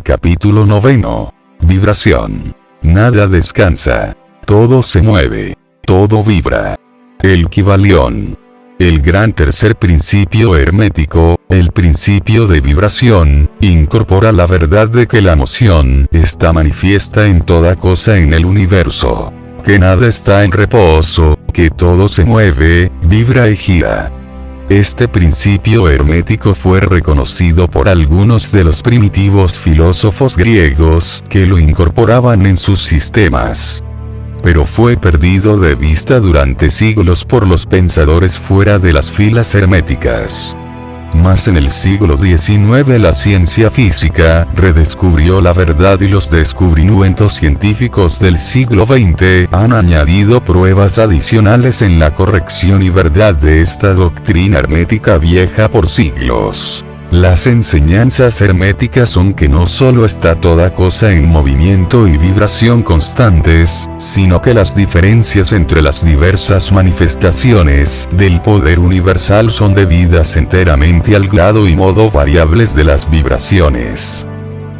Capítulo 9. Vibración. Nada descansa. Todo se mueve. Todo vibra. El Kybalión. El gran tercer principio hermético, el principio de vibración, incorpora la verdad de que la moción está manifiesta en toda cosa en el universo. Que nada está en reposo, que todo se mueve, vibra y gira. Este principio hermético fue reconocido por algunos de los primitivos filósofos griegos que lo incorporaban en sus sistemas. Pero fue perdido de vista durante siglos por los pensadores fuera de las filas herméticas. Mas en el siglo XIX la ciencia física redescubrió la verdad y los descubrimientos científicos del siglo XX han añadido pruebas adicionales en la corrección y verdad de esta doctrina hermética vieja por siglos. Las enseñanzas herméticas son que no solo está toda cosa en movimiento y vibración constantes, sino que las diferencias entre las diversas manifestaciones del poder universal son debidas enteramente al grado y modo variables de las vibraciones.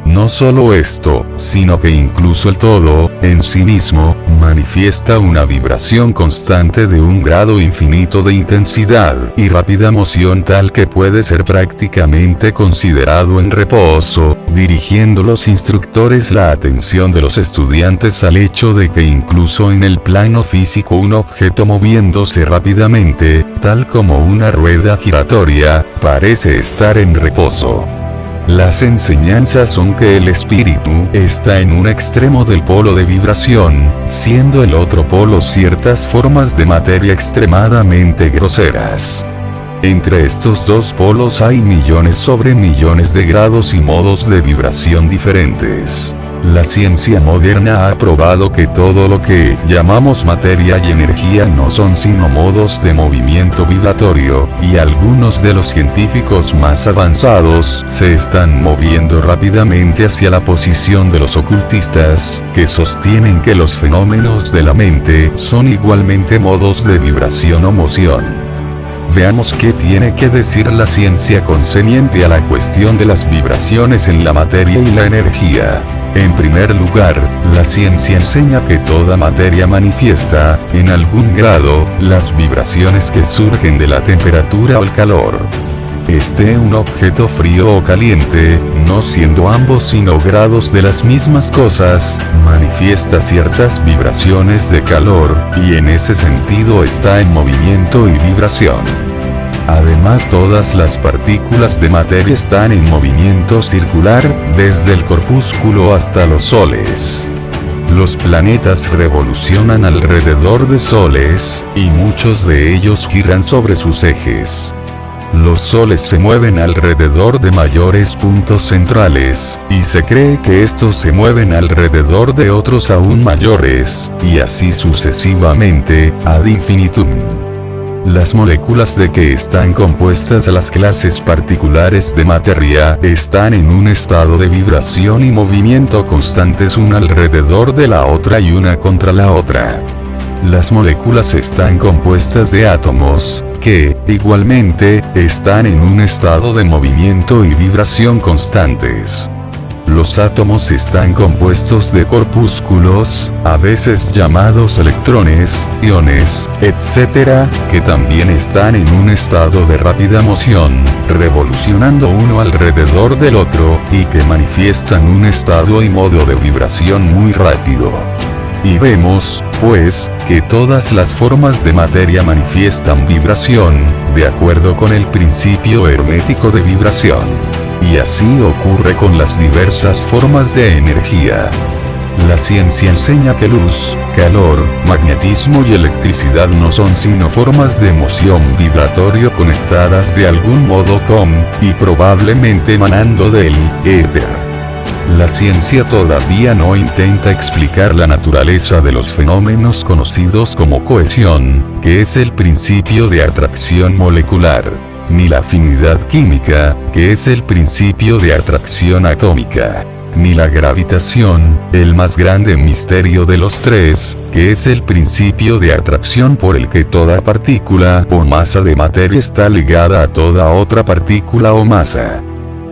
No solo esto, sino que incluso el todo, en sí mismo, manifiesta una vibración constante de un grado infinito de intensidad y rápida moción tal que puede ser prácticamente considerado en reposo, dirigiendo los instructores la atención de los estudiantes al hecho de que incluso en el plano físico un objeto moviéndose rápidamente, tal como una rueda giratoria, parece estar en reposo. Las enseñanzas son que el espíritu está en un extremo del polo de vibración, siendo el otro polo ciertas formas de materia extremadamente groseras. Entre estos dos polos hay millones sobre millones de grados y modos de vibración diferentes. La ciencia moderna ha probado que todo lo que llamamos materia y energía no son sino modos de movimiento vibratorio, y algunos de los científicos más avanzados se están moviendo rápidamente hacia la posición de los ocultistas, que sostienen que los fenómenos de la mente son igualmente modos de vibración o moción. Veamos qué tiene que decir la ciencia concerniente a la cuestión de las vibraciones en la materia y la energía. En primer lugar, la ciencia enseña que toda materia manifiesta, en algún grado, las vibraciones que surgen de la temperatura o el calor. Esté un objeto frío o caliente, no siendo ambos sino grados de las mismas cosas, manifiesta ciertas vibraciones de calor, y en ese sentido está en movimiento y vibración. Además, todas las partículas de materia están en movimiento circular, desde el corpúsculo hasta los soles. Los planetas revolucionan alrededor de soles, y muchos de ellos giran sobre sus ejes. Los soles se mueven alrededor de mayores puntos centrales, y se cree que estos se mueven alrededor de otros aún mayores, y así sucesivamente, ad infinitum. Las moléculas de que están compuestas las clases particulares de materia están en un estado de vibración y movimiento constantes una alrededor de la otra y una contra la otra. Las moléculas están compuestas de átomos, que, igualmente, están en un estado de movimiento y vibración constantes. Los átomos están compuestos de corpúsculos, a veces llamados electrones, iones, etc., que también están en un estado de rápida moción, revolucionando uno alrededor del otro, y que manifiestan un estado y modo de vibración muy rápido. Y vemos, pues, que todas las formas de materia manifiestan vibración, de acuerdo con el principio hermético de vibración. Y así ocurre con las diversas formas de energía. La ciencia enseña que luz, calor, magnetismo y electricidad no son sino formas de moción vibratorio conectadas de algún modo con, y probablemente emanando del, éter. La ciencia todavía no intenta explicar la naturaleza de los fenómenos conocidos como cohesión, que es el principio de atracción molecular, ni la afinidad química, que es el principio de atracción atómica, ni la gravitación, el más grande misterio de los tres, que es el principio de atracción por el que toda partícula o masa de materia está ligada a toda otra partícula o masa.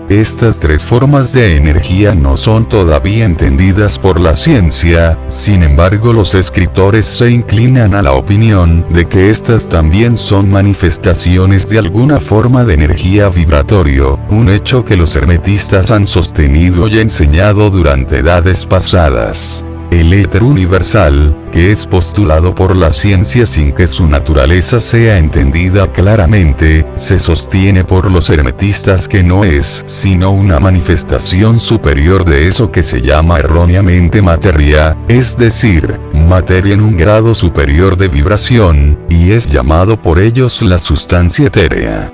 Estas tres formas de energía no son todavía entendidas por la ciencia, sin embargo los escritores se inclinan a la opinión de que estas también son manifestaciones de alguna forma de energía vibratorio, un hecho que los hermetistas han sostenido y enseñado durante edades pasadas. El éter universal, que es postulado por la ciencia sin que su naturaleza sea entendida claramente, se sostiene por los hermetistas que no es sino una manifestación superior de eso que se llama erróneamente materia, es decir, materia en un grado superior de vibración, y es llamado por ellos la sustancia etérea.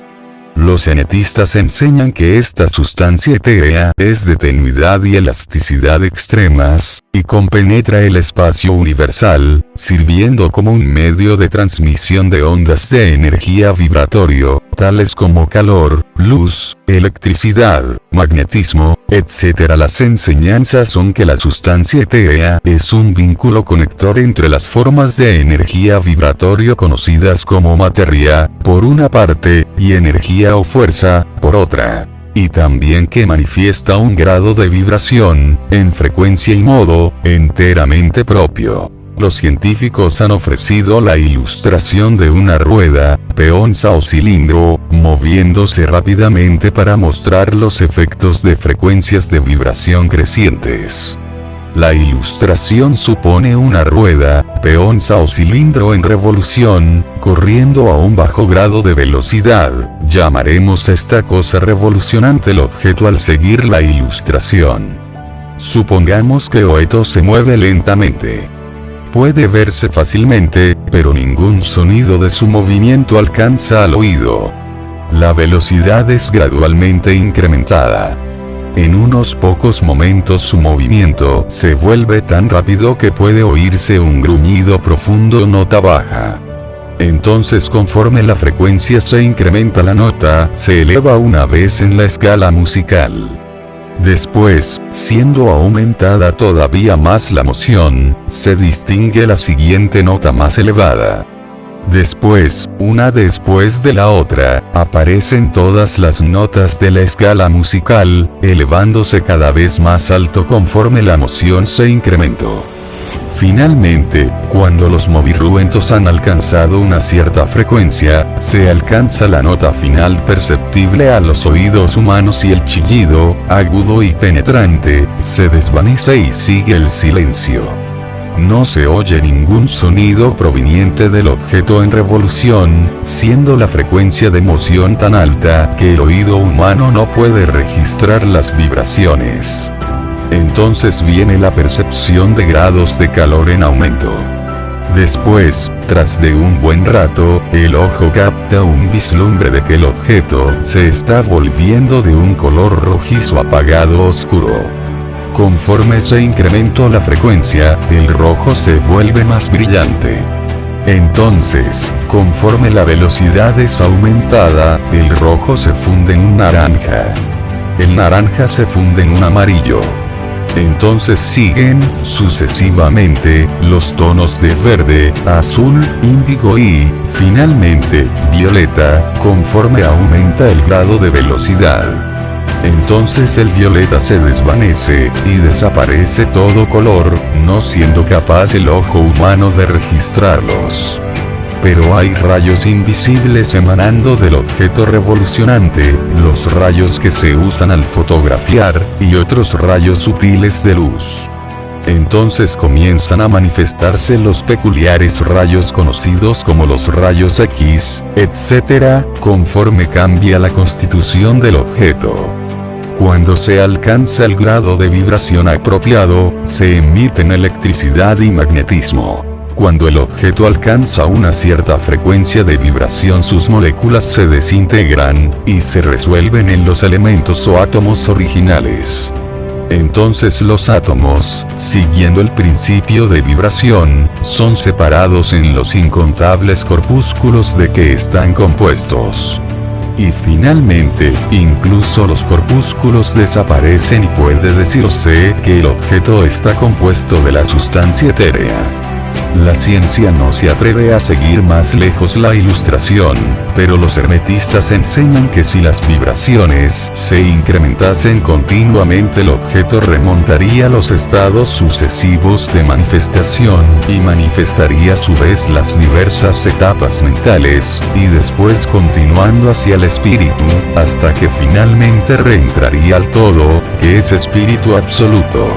Los hermetistas enseñan que esta sustancia etérea es de tenuidad y elasticidad extremas, y compenetra el espacio universal, sirviendo como un medio de transmisión de ondas de energía vibratorio, tales como calor, luz, electricidad, magnetismo, etc. Las enseñanzas son que la sustancia etérea es un vínculo conector entre las formas de energía vibratorio conocidas como materia, por una parte, y energía o fuerza, por otra. Y también que manifiesta un grado de vibración, en frecuencia y modo, enteramente propio. Los científicos han ofrecido la ilustración de una rueda, peonza o cilindro, moviéndose rápidamente para mostrar los efectos de frecuencias de vibración crecientes. La ilustración supone una rueda, peonza o cilindro en revolución, corriendo a un bajo grado de velocidad. Llamaremos esta cosa revolucionante el objeto al seguir la ilustración. Supongamos que Oeto se mueve lentamente. Puede verse fácilmente, pero ningún sonido de su movimiento alcanza al oído. La velocidad es gradualmente incrementada. En unos pocos momentos su movimiento se vuelve tan rápido que puede oírse un gruñido profundo nota baja. Entonces conforme la frecuencia se incrementa la nota se eleva una vez en la escala musical. Después, siendo aumentada todavía más la moción, se distingue la siguiente nota más elevada. Después, una después de la otra, aparecen todas las notas de la escala musical, elevándose cada vez más alto conforme la moción se incrementó. Finalmente, cuando los movirruentos han alcanzado una cierta frecuencia, se alcanza la nota final perceptible a los oídos humanos y el chillido, agudo y penetrante, se desvanece y sigue el silencio. No se oye ningún sonido proveniente del objeto en revolución, siendo la frecuencia de moción tan alta que el oído humano no puede registrar las vibraciones. Entonces viene la percepción de grados de calor en aumento. Después, tras de un buen rato, el ojo capta un vislumbre de que el objeto se está volviendo de un color rojizo apagado oscuro. Conforme se incrementó la frecuencia, el rojo se vuelve más brillante. Entonces, conforme la velocidad es aumentada, el rojo se funde en un naranja. El naranja se funde en un amarillo. Entonces siguen, sucesivamente, los tonos de verde, azul, índigo y, finalmente, violeta, conforme aumenta el grado de velocidad. Entonces el violeta se desvanece, y desaparece todo color, no siendo capaz el ojo humano de registrarlos. Pero hay rayos invisibles emanando del objeto revolucionante, los rayos que se usan al fotografiar, y otros rayos sutiles de luz. Entonces comienzan a manifestarse los peculiares rayos conocidos como los rayos X, etc., conforme cambia la constitución del objeto. Cuando se alcanza el grado de vibración apropiado, se emiten electricidad y magnetismo. Cuando el objeto alcanza una cierta frecuencia de vibración, sus moléculas se desintegran, y se resuelven en los elementos o átomos originales. Entonces los átomos, siguiendo el principio de vibración, son separados en los incontables corpúsculos de que están compuestos. Y finalmente, incluso los corpúsculos desaparecen y puede decirse que el objeto está compuesto de la sustancia etérea. La ciencia no se atreve a seguir más lejos la ilustración, pero los hermetistas enseñan que si las vibraciones se incrementasen continuamente, el objeto remontaría los estados sucesivos de manifestación, y manifestaría a su vez las diversas etapas mentales, y después continuando hacia el espíritu, hasta que finalmente reentraría al todo, que es espíritu absoluto.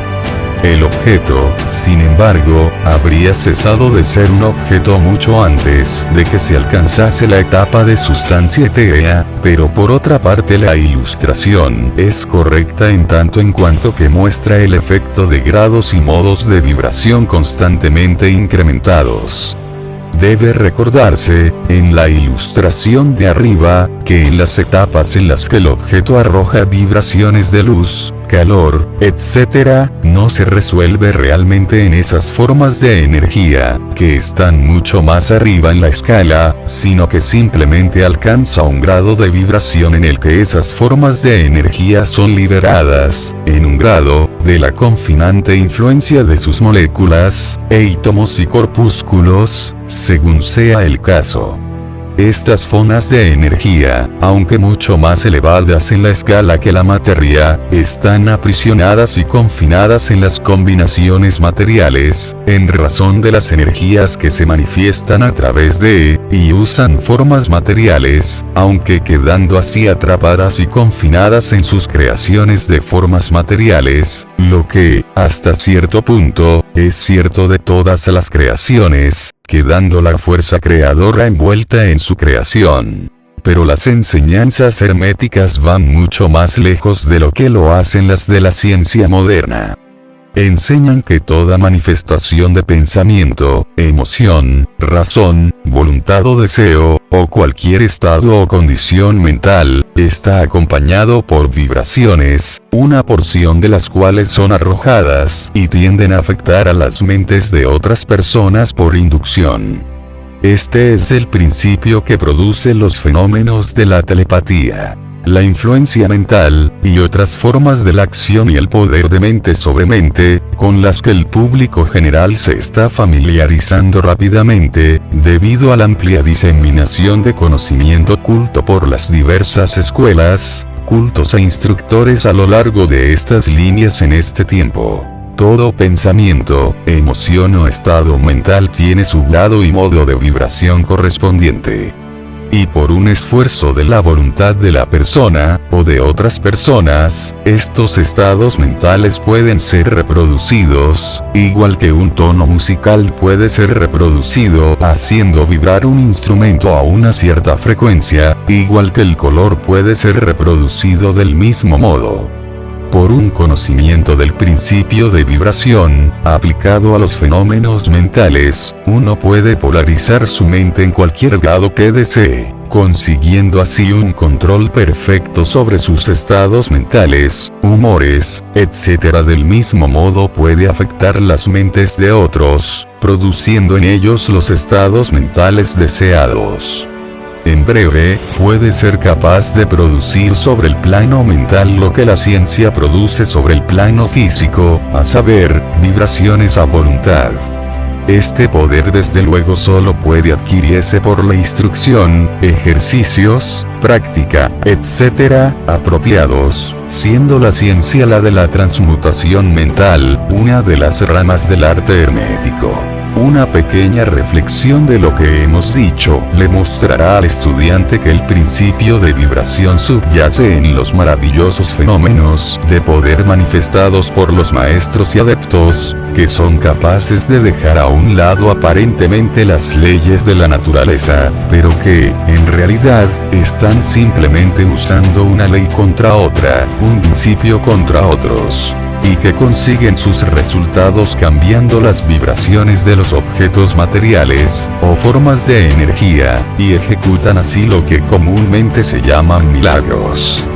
El objeto, sin embargo, habría cesado de ser un objeto mucho antes de que se alcanzase la etapa de sustancia etérea, pero por otra parte la ilustración es correcta en tanto en cuanto que muestra el efecto de grados y modos de vibración constantemente incrementados. Debe recordarse, en la ilustración de arriba, que en las etapas en las que el objeto arroja vibraciones de luz, calor, etc., no se resuelve realmente en esas formas de energía, que están mucho más arriba en la escala, sino que simplemente alcanza un grado de vibración en el que esas formas de energía son liberadas, en un grado, de la confinante influencia de sus moléculas, átomos y corpúsculos, según sea el caso. Estas fonas de energía, aunque mucho más elevadas en la escala que la materia, están aprisionadas y confinadas en las combinaciones materiales, en razón de las energías que se manifiestan a través de, y usan formas materiales, aunque quedando así atrapadas y confinadas en sus creaciones de formas materiales, lo que, hasta cierto punto, es cierto de todas las creaciones, quedando la fuerza creadora envuelta en su creación. Pero las enseñanzas herméticas van mucho más lejos de lo que lo hacen las de la ciencia moderna. Enseñan que toda manifestación de pensamiento, emoción, razón, voluntad o deseo, o cualquier estado o condición mental, está acompañado por vibraciones, una porción de las cuales son arrojadas y tienden a afectar a las mentes de otras personas por inducción. Este es el principio que produce los fenómenos de la telepatía, la influencia mental, y otras formas de la acción y el poder de mente sobre mente, con las que el público general se está familiarizando rápidamente, debido a la amplia diseminación de conocimiento oculto por las diversas escuelas, cultos e instructores a lo largo de estas líneas en este tiempo. Todo pensamiento, emoción o estado mental tiene su grado y modo de vibración correspondiente. Y por un esfuerzo de la voluntad de la persona, o de otras personas, estos estados mentales pueden ser reproducidos, igual que un tono musical puede ser reproducido haciendo vibrar un instrumento a una cierta frecuencia, igual que el color puede ser reproducido del mismo modo. Por un conocimiento del principio de vibración, aplicado a los fenómenos mentales, uno puede polarizar su mente en cualquier grado que desee, consiguiendo así un control perfecto sobre sus estados mentales, humores, etc. Del mismo modo puede afectar las mentes de otros, produciendo en ellos los estados mentales deseados. En breve, puede ser capaz de producir sobre el plano mental lo que la ciencia produce sobre el plano físico, a saber, vibraciones a voluntad. Este poder desde luego solo puede adquirirse por la instrucción, ejercicios, práctica, etc., apropiados, siendo la ciencia la de la transmutación mental, una de las ramas del arte hermético. Una pequeña reflexión de lo que hemos dicho le mostrará al estudiante que el principio de vibración subyace en los maravillosos fenómenos de poder manifestados por los maestros y adeptos, que son capaces de dejar a un lado aparentemente las leyes de la naturaleza, pero que, en realidad, están simplemente usando una ley contra otra, un principio contra otros, y que consiguen sus resultados cambiando las vibraciones de los objetos materiales, o formas de energía, y ejecutan así lo que comúnmente se llaman milagros.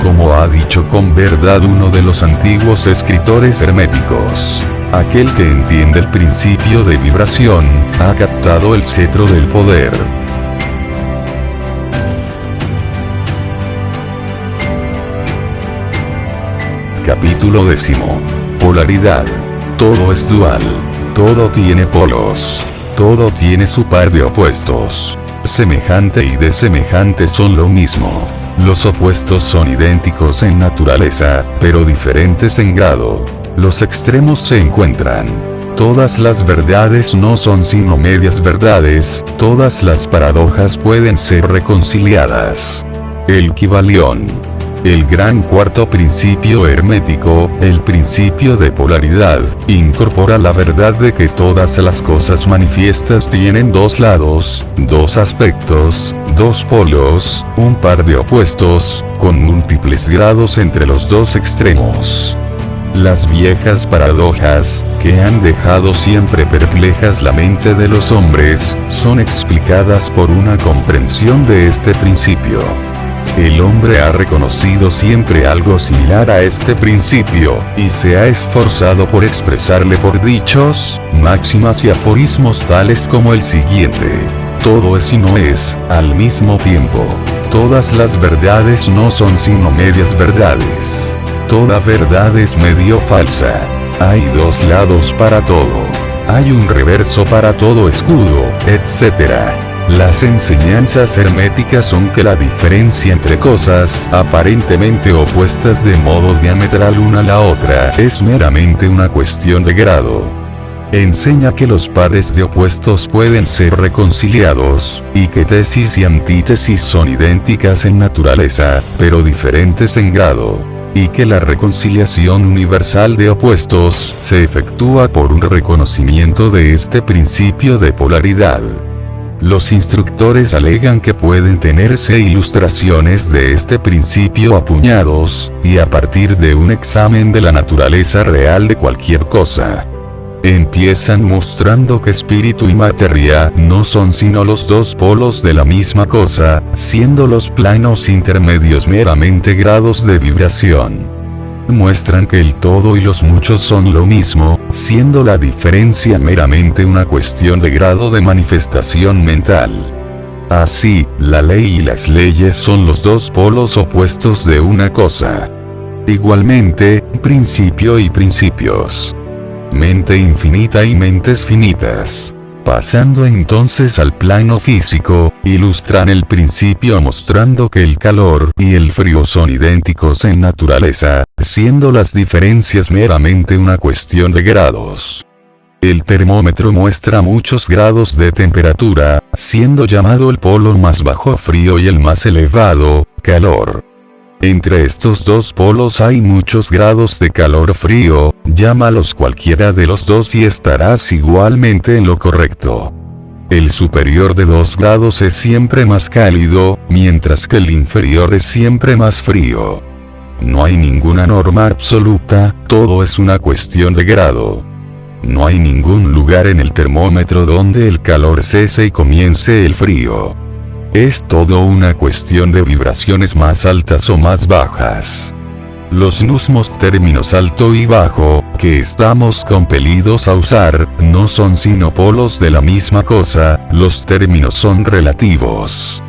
Como ha dicho con verdad uno de los antiguos escritores herméticos, aquel que entiende el principio de vibración, ha captado el cetro del poder. Capítulo 10. Polaridad. Todo es dual. Todo tiene polos. Todo tiene su par de opuestos. Semejante y desemejante son lo mismo. Los opuestos son idénticos en naturaleza, pero diferentes en grado. Los extremos se encuentran. Todas las verdades no son sino medias verdades, todas las paradojas pueden ser reconciliadas. El Kybalión. El gran cuarto principio hermético, el principio de polaridad, incorpora la verdad de que todas las cosas manifiestas tienen dos lados, dos aspectos, dos polos, un par de opuestos, con múltiples grados entre los dos extremos. Las viejas paradojas, que han dejado siempre perplejas la mente de los hombres, son explicadas por una comprensión de este principio. El hombre ha reconocido siempre algo similar a este principio, y se ha esforzado por expresarle por dichos, máximas y aforismos tales como el siguiente: todo es y no es, al mismo tiempo. Todas las verdades no son sino medias verdades. Toda verdad es medio falsa. Hay dos lados para todo. Hay un reverso para todo escudo, etc. Las enseñanzas herméticas son que la diferencia entre cosas aparentemente opuestas de modo diametral una a la otra es meramente una cuestión de grado. Enseña que los pares de opuestos pueden ser reconciliados, y que tesis y antítesis son idénticas en naturaleza, pero diferentes en grado. Y que la reconciliación universal de opuestos se efectúa por un reconocimiento de este principio de polaridad. Los instructores alegan que pueden tenerse ilustraciones de este principio a puñados, y a partir de un examen de la naturaleza real de cualquier cosa. Empiezan mostrando que espíritu y materia no son sino los dos polos de la misma cosa, siendo los planos intermedios meramente grados de vibración. Muestran que el todo y los muchos son lo mismo, siendo la diferencia meramente una cuestión de grado de manifestación mental. Así, la ley y las leyes son los dos polos opuestos de una cosa. Igualmente, principio y principios. Mente infinita y mentes finitas. Pasando entonces al plano físico, ilustran el principio mostrando que el calor y el frío son idénticos en naturaleza, siendo las diferencias meramente una cuestión de grados. El termómetro muestra muchos grados de temperatura, siendo llamado el polo más bajo frío y el más elevado, calor. Entre estos dos polos hay muchos grados de calor-frío, llámalos cualquiera de los dos y estarás igualmente en lo correcto. El superior de 2 grados es siempre más cálido, mientras que el inferior es siempre más frío. No hay ninguna norma absoluta, todo es una cuestión de grado. No hay ningún lugar en el termómetro donde el calor cese y comience el frío. Es todo una cuestión de vibraciones más altas o más bajas. Los mismos términos alto y bajo, que estamos compelidos a usar, no son sino polos de la misma cosa, los términos son relativos.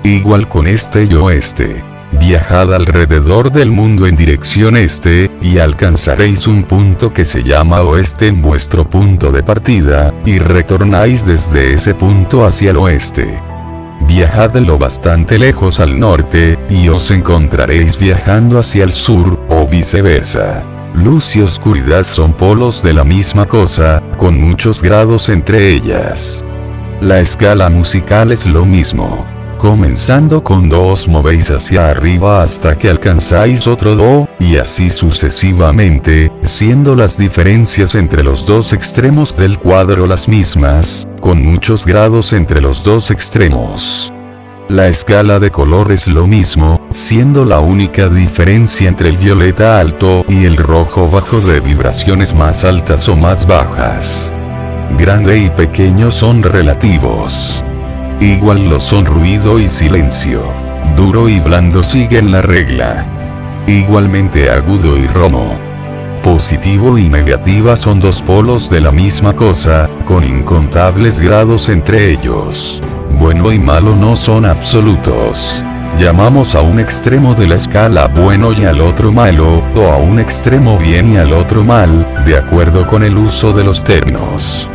Igual con este y oeste. Viajad alrededor del mundo en dirección este, y alcanzaréis un punto que se llama oeste en vuestro punto de partida, y retornáis desde ese punto hacia el oeste. Viajad lo bastante lejos al norte, y os encontraréis viajando hacia el sur, o viceversa. Luz y oscuridad son polos de la misma cosa, con muchos grados entre ellas. La escala musical es lo mismo. Comenzando con do os movéis hacia arriba hasta que alcanzáis otro do, y así sucesivamente, siendo las diferencias entre los dos extremos del cuadro las mismas, con muchos grados entre los dos extremos. La escala de color es lo mismo, siendo la única diferencia entre el violeta alto y el rojo bajo de vibraciones más altas o más bajas. Grande y pequeño son relativos. Igual lo son ruido y silencio. Duro y blando siguen la regla. Igualmente agudo y romo. Positivo y negativa son dos polos de la misma cosa, con incontables grados entre ellos. Bueno y malo no son absolutos. Llamamos a un extremo de la escala bueno y al otro malo, o a un extremo bien y al otro mal, de acuerdo con el uso de los términos.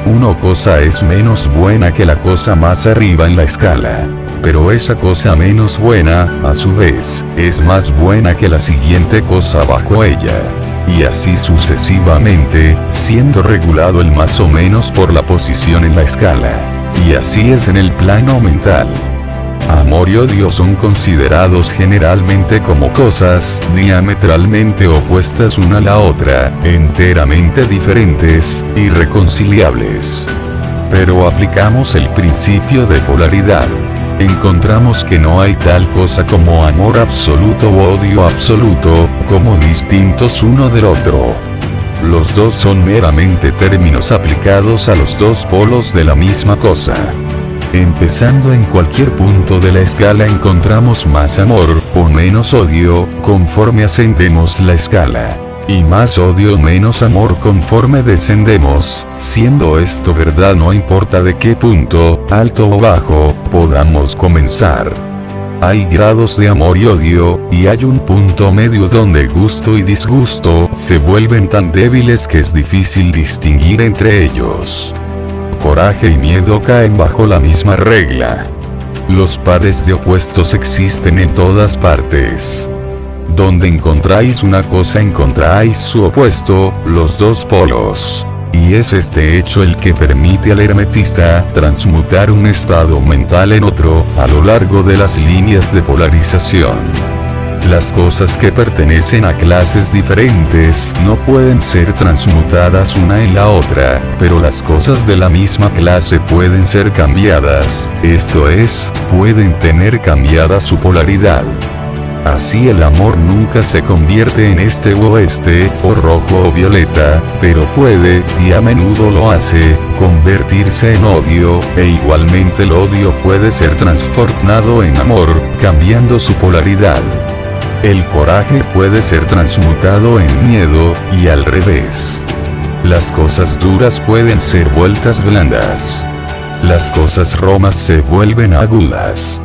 Una cosa es menos buena que la cosa más arriba en la escala. Pero esa cosa menos buena, a su vez, es más buena que la siguiente cosa bajo ella. Y así sucesivamente, siendo regulado el más o menos por la posición en la escala. Y así es en el plano mental. Amor y odio son considerados generalmente como cosas diametralmente opuestas una a la otra, enteramente diferentes, irreconciliables. Pero aplicamos el principio de polaridad. Encontramos que no hay tal cosa como amor absoluto o odio absoluto, como distintos uno del otro. Los dos son meramente términos aplicados a los dos polos de la misma cosa. Empezando en cualquier punto de la escala encontramos más amor, o menos odio, conforme ascendemos la escala. Y más odio o menos amor conforme descendemos, siendo esto verdad no importa de qué punto, alto o bajo, podamos comenzar. Hay grados de amor y odio, y hay un punto medio donde gusto y disgusto se vuelven tan débiles que es difícil distinguir entre ellos. Coraje y miedo caen bajo la misma regla. Los pares de opuestos existen en todas partes. Donde encontráis una cosa encontráis su opuesto, los dos polos. Y es este hecho el que permite al hermetista transmutar un estado mental en otro, a lo largo de las líneas de polarización. Las cosas que pertenecen a clases diferentes no pueden ser transmutadas una en la otra, pero las cosas de la misma clase pueden ser cambiadas, esto es, pueden tener cambiada su polaridad. Así el amor nunca se convierte en este u oeste, o rojo o violeta, pero puede, y a menudo lo hace, convertirse en odio, e igualmente el odio puede ser transformado en amor, cambiando su polaridad. El coraje puede ser transmutado en miedo, y al revés. Las cosas duras pueden ser vueltas blandas. Las cosas romas se vuelven agudas.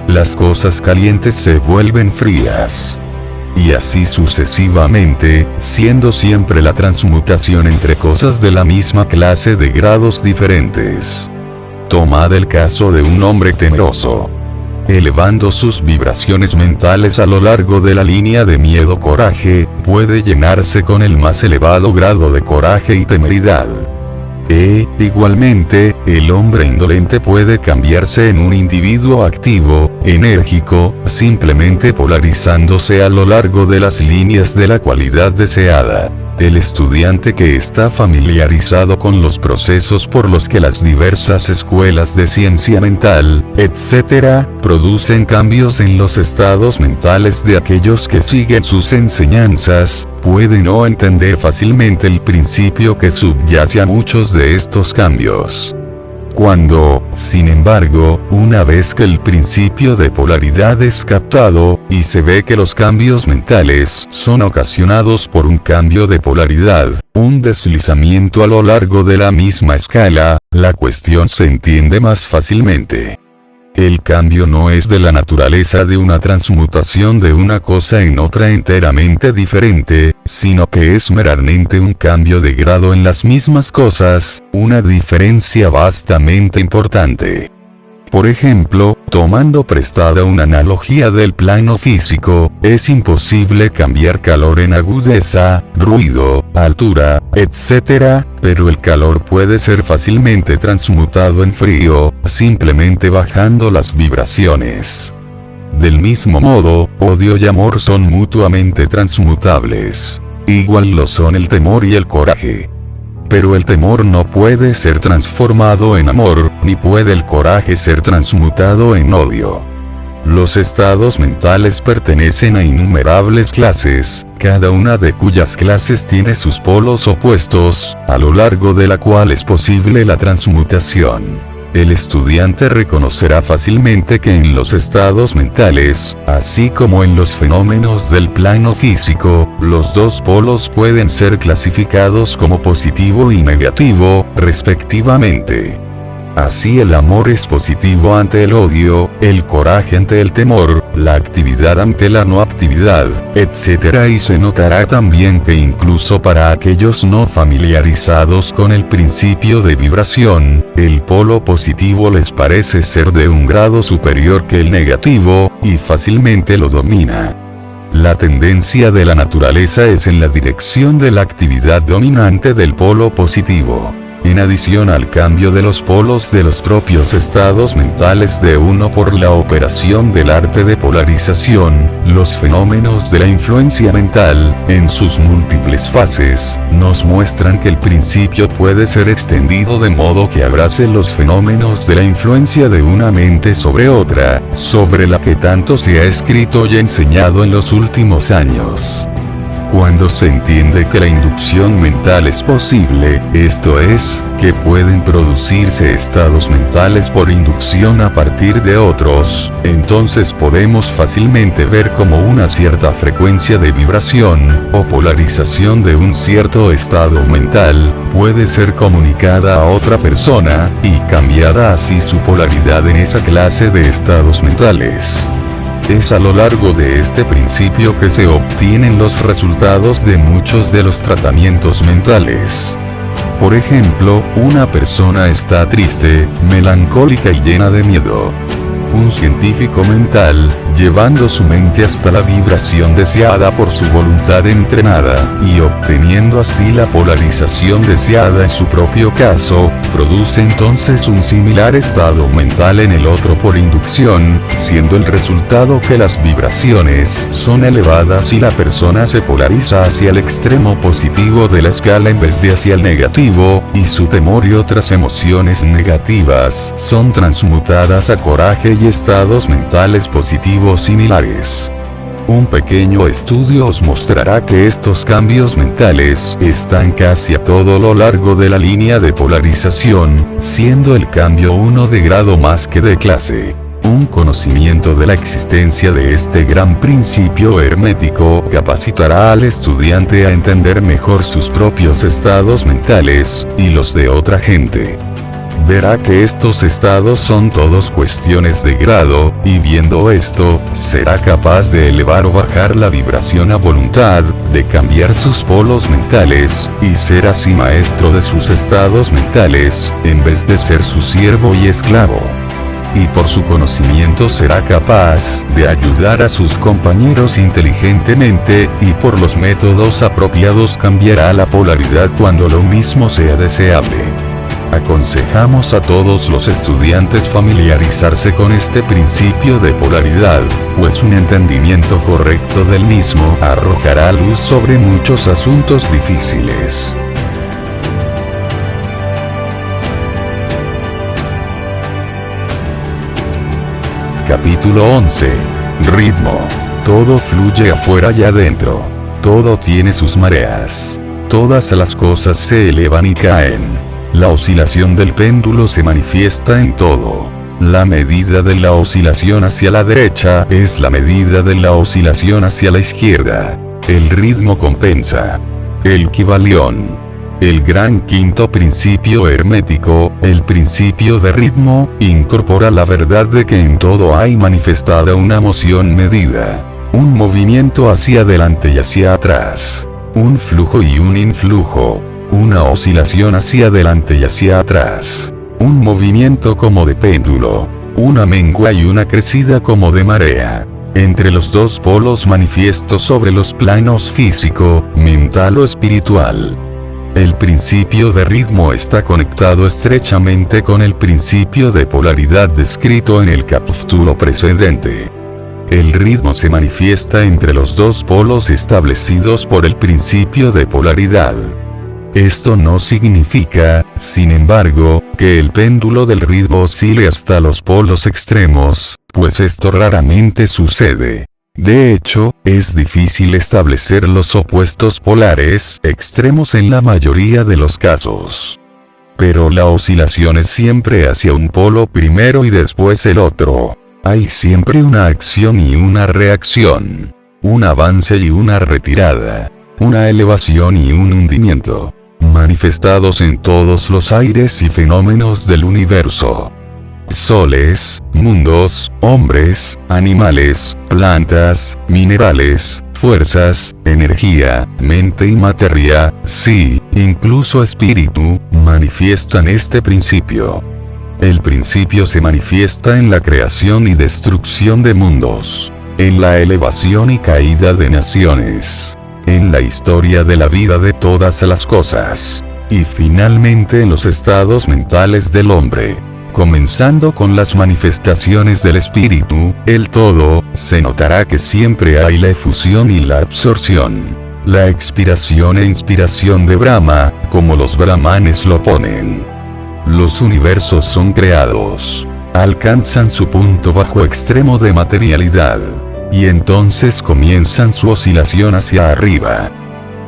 Las cosas calientes se vuelven frías. Y así sucesivamente, siendo siempre la transmutación entre cosas de la misma clase de grados diferentes. Tomad el caso de un hombre temeroso. Elevando sus vibraciones mentales a lo largo de la línea de miedo-coraje, puede llenarse con el más elevado grado de coraje y temeridad. Igualmente, el hombre indolente puede cambiarse en un individuo activo, enérgico, simplemente polarizándose a lo largo de las líneas de la cualidad deseada. El estudiante que está familiarizado con los procesos por los que las diversas escuelas de ciencia mental, etc., producen cambios en los estados mentales de aquellos que siguen sus enseñanzas, puede no entender fácilmente el principio que subyace a muchos de estos cambios. Cuando, sin embargo, una vez que el principio de polaridad es captado, y se ve que los cambios mentales son ocasionados por un cambio de polaridad, un deslizamiento a lo largo de la misma escala, la cuestión se entiende más fácilmente. El cambio no es de la naturaleza de una transmutación de una cosa en otra enteramente diferente, sino que es meramente un cambio de grado en las mismas cosas, una diferencia vastamente importante. Por ejemplo, tomando prestada una analogía del plano físico, es imposible cambiar calor en agudeza, ruido, altura, etc., pero el calor puede ser fácilmente transmutado en frío, simplemente bajando las vibraciones. Del mismo modo, odio y amor son mutuamente transmutables. Igual lo son el temor y el coraje. Pero el temor no puede ser transformado en amor, ni puede el coraje ser transmutado en odio. Los estados mentales pertenecen a innumerables clases, cada una de cuyas clases tiene sus polos opuestos, a lo largo de la cual es posible la transmutación. El estudiante reconocerá fácilmente que en los estados mentales, así como en los fenómenos del plano físico, los dos polos pueden ser clasificados como positivo y negativo, respectivamente. Así el amor es positivo ante el odio, el coraje ante el temor, la actividad ante la no actividad, etc. Y se notará también que incluso para aquellos no familiarizados con el principio de vibración, el polo positivo les parece ser de un grado superior que el negativo, y fácilmente lo domina. La tendencia de la naturaleza es en la dirección de la actividad dominante del polo positivo. En adición al cambio de los polos de los propios estados mentales de uno por la operación del arte de polarización, los fenómenos de la influencia mental, en sus múltiples fases, nos muestran que el principio puede ser extendido de modo que abrace los fenómenos de la influencia de una mente sobre otra, sobre la que tanto se ha escrito y enseñado en los últimos años. Cuando se entiende que la inducción mental es posible, esto es, que pueden producirse estados mentales por inducción a partir de otros, entonces podemos fácilmente ver cómo una cierta frecuencia de vibración, o polarización de un cierto estado mental, puede ser comunicada a otra persona, y cambiada así su polaridad en esa clase de estados mentales. Es a lo largo de este principio que se obtienen los resultados de muchos de los tratamientos mentales. Por ejemplo, una persona está triste, melancólica y llena de miedo. Un científico mental, llevando su mente hasta la vibración deseada por su voluntad entrenada, y obteniendo así la polarización deseada en su propio caso, produce entonces un similar estado mental en el otro por inducción, siendo el resultado que las vibraciones son elevadas y la persona se polariza hacia el extremo positivo de la escala en vez de hacia el negativo, y su temor y otras emociones negativas son transmutadas a coraje y estados mentales positivos similares. Un pequeño estudio os mostrará que estos cambios mentales están casi a todo lo largo de la línea de polarización, siendo el cambio uno de grado más que de clase. Un conocimiento de la existencia de este gran principio hermético capacitará al estudiante a entender mejor sus propios estados mentales, y los de otra gente. Verá que estos estados son todos cuestiones de grado, y viendo esto, será capaz de elevar o bajar la vibración a voluntad, de cambiar sus polos mentales, y ser así maestro de sus estados mentales, en vez de ser su siervo y esclavo. Y por su conocimiento será capaz de ayudar a sus compañeros inteligentemente, y por los métodos apropiados cambiará la polaridad cuando lo mismo sea deseable. Aconsejamos a todos los estudiantes familiarizarse con este principio de polaridad, pues un entendimiento correcto del mismo arrojará luz sobre muchos asuntos difíciles. Capítulo 11. Ritmo. Todo fluye afuera y adentro. Todo tiene sus mareas. Todas las cosas se elevan y caen. La oscilación del péndulo se manifiesta en todo. La medida de la oscilación hacia la derecha es la medida de la oscilación hacia la izquierda. El ritmo compensa. El Kybalión. El gran quinto principio hermético, el principio de ritmo, incorpora la verdad de que en todo hay manifestada una moción medida. Un movimiento hacia adelante y hacia atrás. Un flujo y un influjo. Una oscilación hacia adelante y hacia atrás. Un movimiento como de péndulo. Una mengua y una crecida como de marea. Entre los dos polos manifiestos sobre los planos físico, mental o espiritual. El principio de ritmo está conectado estrechamente con el principio de polaridad descrito en el capítulo precedente. El ritmo se manifiesta entre los dos polos establecidos por el principio de polaridad. Esto no significa, sin embargo, que el péndulo del ritmo oscile hasta los polos extremos, pues esto raramente sucede. De hecho, es difícil establecer los opuestos polares extremos en la mayoría de los casos. Pero la oscilación es siempre hacia un polo primero y después el otro. Hay siempre una acción y una reacción. Un avance y una retirada. Una elevación y un hundimiento. manifestados en todos los aires y fenómenos del universo. Soles, mundos, hombres, animales, plantas, minerales, fuerzas, energía, mente y materia, sí, incluso espíritu, manifiestan este principio. El principio se manifiesta en la creación y destrucción de mundos, en la elevación y caída de naciones, en la historia de la vida de todas las cosas, y finalmente en los estados mentales del hombre. Comenzando con las manifestaciones del espíritu, el todo, se notará que siempre hay la efusión y la absorción, la expiración e inspiración de Brahma, como los brahmanes lo ponen. Los universos son creados, alcanzan su punto bajo extremo de materialidad, y entonces comienzan su oscilación hacia arriba.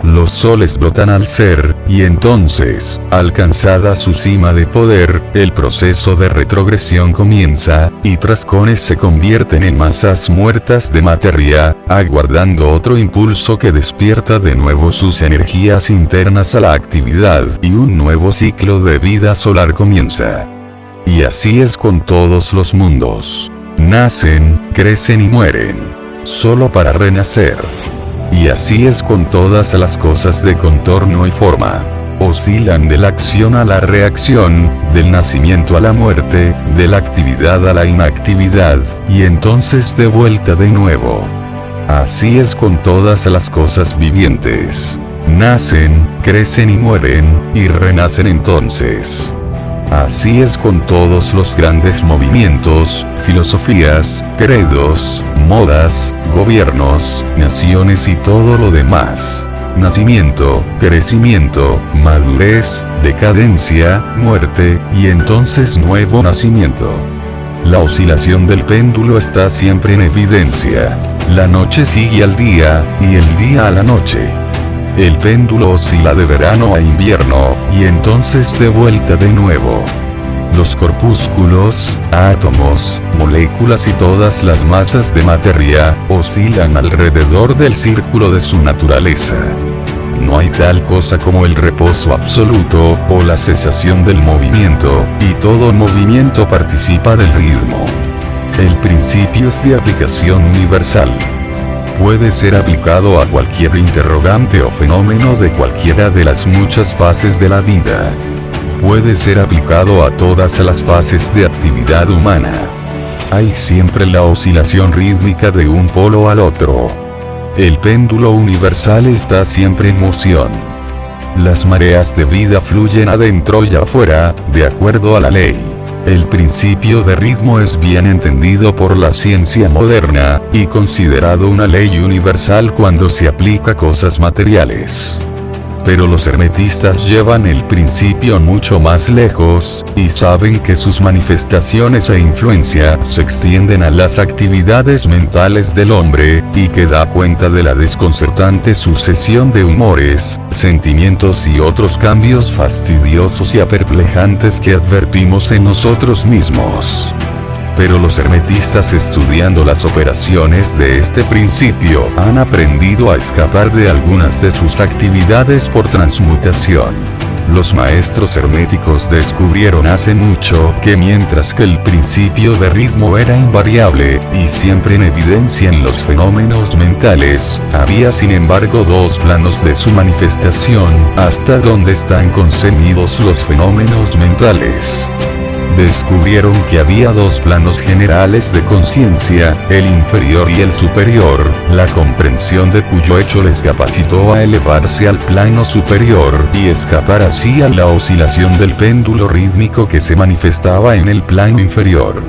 Los soles brotan al ser, y entonces, alcanzada su cima de poder, el proceso de retrogresión comienza, y trascones se convierten en masas muertas de materia, aguardando otro impulso que despierta de nuevo sus energías internas a la actividad, y un nuevo ciclo de vida solar comienza. Y así es con todos los mundos. Nacen, crecen y mueren, solo para renacer. Y así es con todas las cosas de contorno y forma. Oscilan de la acción a la reacción, del nacimiento a la muerte, de la actividad a la inactividad, y entonces de vuelta de nuevo. Así es con todas las cosas vivientes. Nacen, crecen y mueren, y renacen entonces. Así es con todos los grandes movimientos, filosofías, credos, modas, gobiernos, naciones y todo lo demás. Nacimiento, crecimiento, madurez, decadencia, muerte, y entonces nuevo nacimiento. La oscilación del péndulo está siempre en evidencia. La noche sigue al día, y el día a la noche. El péndulo oscila de verano a invierno, y entonces de vuelta de nuevo. Los corpúsculos, átomos, moléculas y todas las masas de materia, oscilan alrededor del círculo de su naturaleza. No hay tal cosa como el reposo absoluto, o la cesación del movimiento, y todo movimiento participa del ritmo. El principio es de aplicación universal. Puede ser aplicado a cualquier interrogante o fenómeno de cualquiera de las muchas fases de la vida. Puede ser aplicado a todas las fases de actividad humana. Hay siempre la oscilación rítmica de un polo al otro. El péndulo universal está siempre en moción. Las mareas de vida fluyen adentro y afuera, de acuerdo a la ley. El principio de ritmo es bien entendido por la ciencia moderna, y considerado una ley universal cuando se aplica a cosas materiales. Pero los hermetistas llevan el principio mucho más lejos, y saben que sus manifestaciones e influencia se extienden a las actividades mentales del hombre, y que da cuenta de la desconcertante sucesión de humores, sentimientos y otros cambios fastidiosos y aperplejantes que advertimos en nosotros mismos. Pero los hermetistas, estudiando las operaciones de este principio, han aprendido a escapar de algunas de sus actividades por transmutación. Los maestros herméticos descubrieron hace mucho que mientras que el principio de ritmo era invariable, y siempre en evidencia en los fenómenos mentales, había sin embargo dos planos de su manifestación, hasta donde están concebidos los fenómenos mentales. Descubrieron que había dos planos generales de conciencia, el inferior y el superior, la comprensión de cuyo hecho les capacitó a elevarse al plano superior y escapar así a la oscilación del péndulo rítmico que se manifestaba en el plano inferior.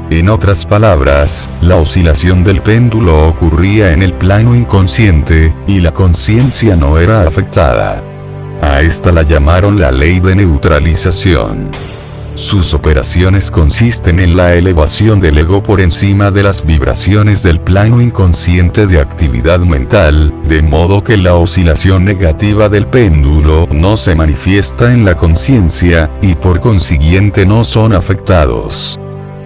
En otras palabras, la oscilación del péndulo ocurría en el plano inconsciente, y la conciencia no era afectada. A esta la llamaron la ley de neutralización. Sus operaciones consisten en la elevación del ego por encima de las vibraciones del plano inconsciente de actividad mental, de modo que la oscilación negativa del péndulo no se manifiesta en la conciencia, y por consiguiente no son afectados.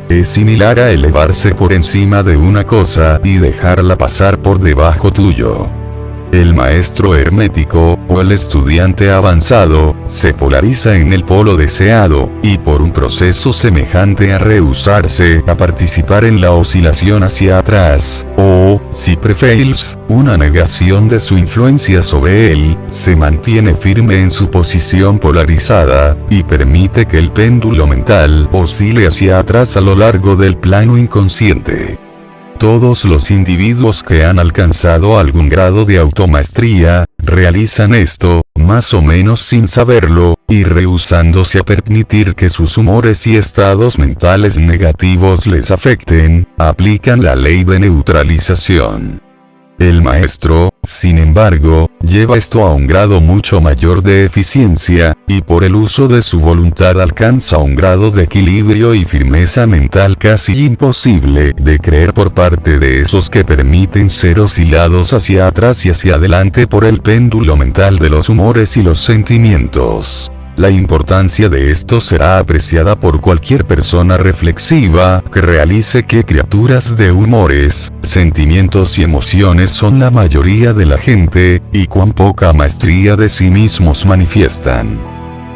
Es similar a elevarse por encima de una cosa y dejarla pasar por debajo tuyo. El maestro hermético, o el estudiante avanzado, se polariza en el polo deseado, y por un proceso semejante a rehusarse a participar en la oscilación hacia atrás, o, si prefieres, una negación de su influencia sobre él, se mantiene firme en su posición polarizada, y permite que el péndulo mental oscile hacia atrás a lo largo del plano inconsciente. Todos los individuos que han alcanzado algún grado de automaestría, realizan esto, más o menos sin saberlo, y rehusándose a permitir que sus humores y estados mentales negativos les afecten, aplican la ley de neutralización. El maestro, sin embargo, lleva esto a un grado mucho mayor de eficiencia, y por el uso de su voluntad alcanza un grado de equilibrio y firmeza mental casi imposible de creer por parte de esos que permiten ser oscilados hacia atrás y hacia adelante por el péndulo mental de los humores y los sentimientos. La importancia de esto será apreciada por cualquier persona reflexiva que realice qué criaturas de humores, sentimientos y emociones son la mayoría de la gente, y cuán poca maestría de sí mismos manifiestan.